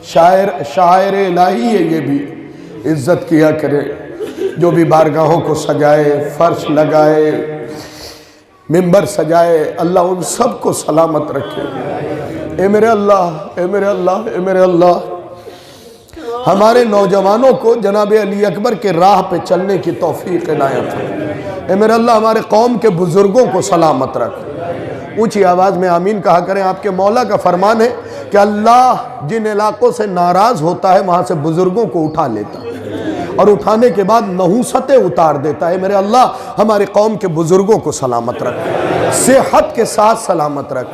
शायर इलाही है, ये भी इज्जत किया करे। जो भी बारगाहों को सजाए, फर्श लगाए, मिंबर सजाए, अल्लाह उन सब को सलामत रखे। ए मेरे अल्लाह, ए मेरे अल्लाह, ए मेरे अल्लाह, हमारे नौजवानों को जनाब अली अकबर के राह पे चलने की तौफीक इनायत है। ए मेरे अल्लाह, हमारे कौम के बुजुर्गों को सलामत रख। ऊंची आवाज़ में आमीन कहा करें। आपके मौला का फरमान है कि अल्लाह जिन इलाकों से नाराज़ होता है वहाँ से बुजुर्गों को उठा लेता है और उठाने के बाद नहूसतें उतार देता है। मेरे अल्लाह हमारे कौम के बुजुर्गों को सलामत रख, सेहत के साथ सलामत रख।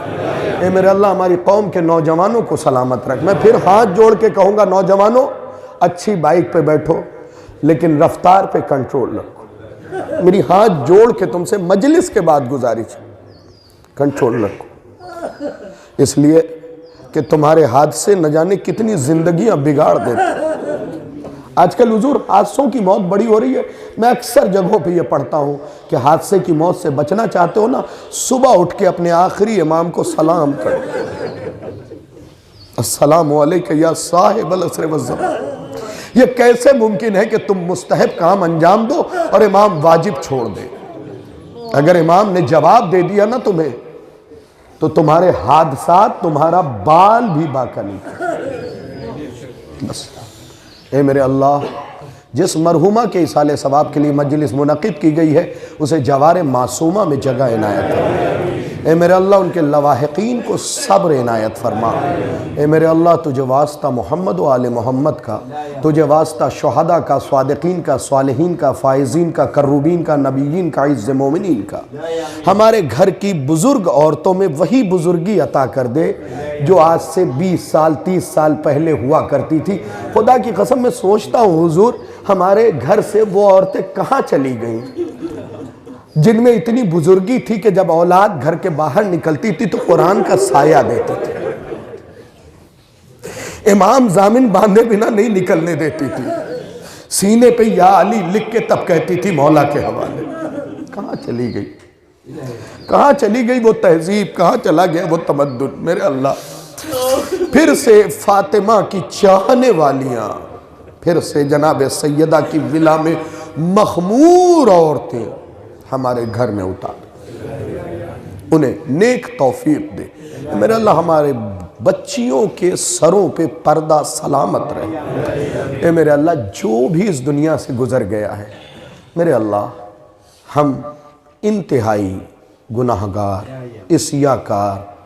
ए मेरे अल्लाह हमारी कौम के नौजवानों को सलामत रख। मैं फिर हाथ जोड़ के कहूँगा, नौजवानों अच्छी बाइक पे बैठो लेकिन रफ्तार पे कंट्रोल रखो। मेरी हाथ जोड़ के तुमसे मजलिस के बाद गुजारिश, कंट्रोल रखो, इसलिए कि तुम्हारे हादसे न जाने कितनी जिंदगियां बिगाड़ देते। आजकल हुजूर हादसों की मौत बड़ी हो रही है। मैं अक्सर जगहों पे ये पढ़ता हूँ कि हादसे की मौत से बचना चाहते हो ना, सुबह उठ के अपने आखिरी इमाम को सलाम करो, अस्सलामु अलैका या साहिबल असर वज़्ज़मान। ये कैसे मुमकिन है कि तुम मुस्तहब काम अंजाम दो और इमाम वाजिब छोड़ दे। अगर इमाम ने जवाब दे दिया ना तुम्हें, तो तुम्हारे हादसात तुम्हारा बाल भी बाका नहीं कर। बस ए मेरे अल्लाह, जिस मरहुमा के इसाले सवाब के लिए मजलिस मुनक़िद की गई है उसे जवारे मासूमा में जगह इनायत फरमा। ए मेरे अल्लाह उनके लवाहिकीन को सब्र इनायत फरमा। ए मेरे अल्लाह तुझे वास्ता मोहम्मद व आले मोहम्मद का, तुझे वास्ता शुहदा का, स्वादिकीन का, स्वालिहीन का, फाइजीन का, कर्रूबीन का, नबीयीन का, इज़्ज़ मोमिनीन का, हमारे घर की बुज़ुर्ग औरतों में वही बुज़ुर्गी अता कर दे जो आज से 20 साल 30 साल पहले हुआ करती थी। खुदा की कसम मैं सोचता हूँ हुजूर, हमारे घर से वो औरतें कहाँ चली गईं जिनमें इतनी बुजुर्गी थी कि जब औलाद घर के बाहर निकलती थी तो कुरान का साया देती थी, इमाम जामिन बांधे बिना नहीं निकलने देती थी, सीने पे या अली लिख के तब कहती थी मौला के हवाले। कहाँ चली गई, कहाँ चली गई वो तहजीब, कहाँ चला गया वो तमद्दुन। मेरे अल्लाह, फिर से फातिमा की चाहने वालियां, फिर से जनाब सैयदा की विला में मखमूर औरतें हमारे घर में उतार, उन्हें नेक तौफीक दे। मेरे अल्लाह हमारे बच्चियों के सरों पे पर्दा सलामत रहे। ए मेरे अल्लाह, जो भी इस दुनिया से गुजर गया है, मेरे अल्लाह हम इंतहाई गुनाहगार इसियाकार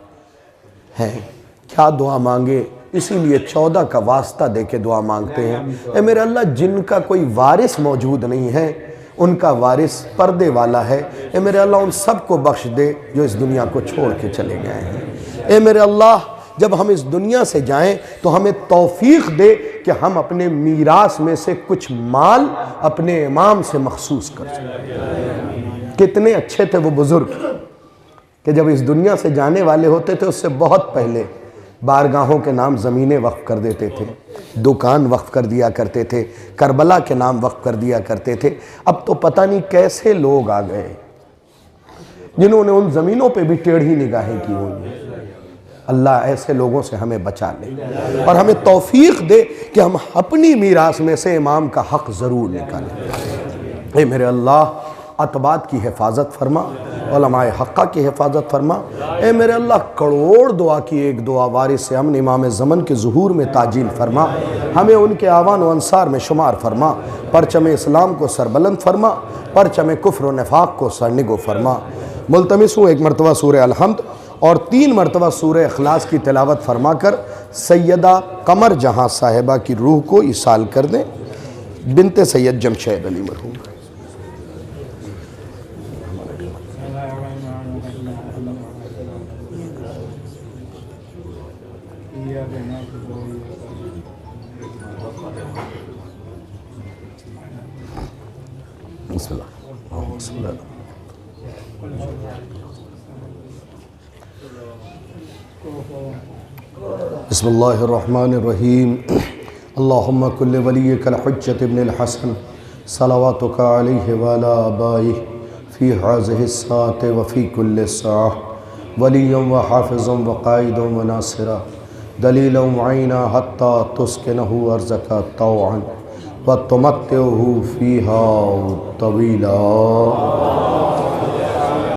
हैं। क्या दुआ मांगे, इसीलिए 14 का वास्ता दे के दुआ मांगते हैं। ए मेरे अल्लाह, जिनका कोई वारिस मौजूद नहीं है उनका वारिस पर्दे वाला है। ए मेरे अल्लाह, उन सब को बख्श दे जो इस दुनिया को छोड़ के चले गए हैं। ए मेरे अल्लाह, जब हम इस दुनिया से जाएं तो हमें तौफीक दे कि हम अपने मीरास में से कुछ माल अपने इमाम से मखसूस कर सकें। कितने अच्छे थे वो बुजुर्ग कि जब इस दुनिया से जाने वाले होते थे उससे बहुत पहले बारगाहों के नाम ज़मीनें वक्फ़ कर देते थे, दुकान वक्फ़ कर दिया करते थे, करबला के नाम वक्फ़ कर दिया करते थे। अब तो पता नहीं कैसे लोग आ गए जिन्होंने उन ज़मीनों पे भी टेढ़ी निगाहें की होंगी। अल्लाह ऐसे लोगों से हमें बचा ले और हमें तौफीक दे कि हम अपनी मीरास में से इमाम का हक़ ज़रूर निकालें। ए मेरे अल्लाह, अतबात की हिफाजत फरमा, उलमाए हक़्क़ा की हिफाजत फरमा। ए मेरे अल्लाह, करोड़ दुआ की एक दुआ, वारिस अमन इमाम ज़मन के ज़ुहूर में ताजील फरमा, हमें उनके आवान व अंसार में शुमार फरमा, परचम इस्लाम को सरबलंद फरमा, परचम कुफ्र व निफाक को सरनिगो फरमा। मुल्तमिस हूँ एक मरतबा सूरह अलहम्द और 3 मरतबा सूरह इखलास की तिलावत फरमा कर सैयदा कमर जहाँ साहिबा की रूह को इसाल कर दें, बिनते सैयद जमशेद अली मरहूम। बिस्मिल्लाहिर्रहमानिर्रहीम। अल्लाहुम्मा कुल्li वलिय्यिकल हुज्जत इब्निल हसन सलावातुका अलैहि व अला आबाइहि फ़ी हाज़िहि स्साअति व फ़ी कुल्लि साअह वलिय्यन व हाफ़िज़न व क़ाइदन व नासिरा दलीलन व ऐना हत्ता तुस्किनहु अर्ज़का तौअन व तुमत्तिउहु फ़ीहा तवीला।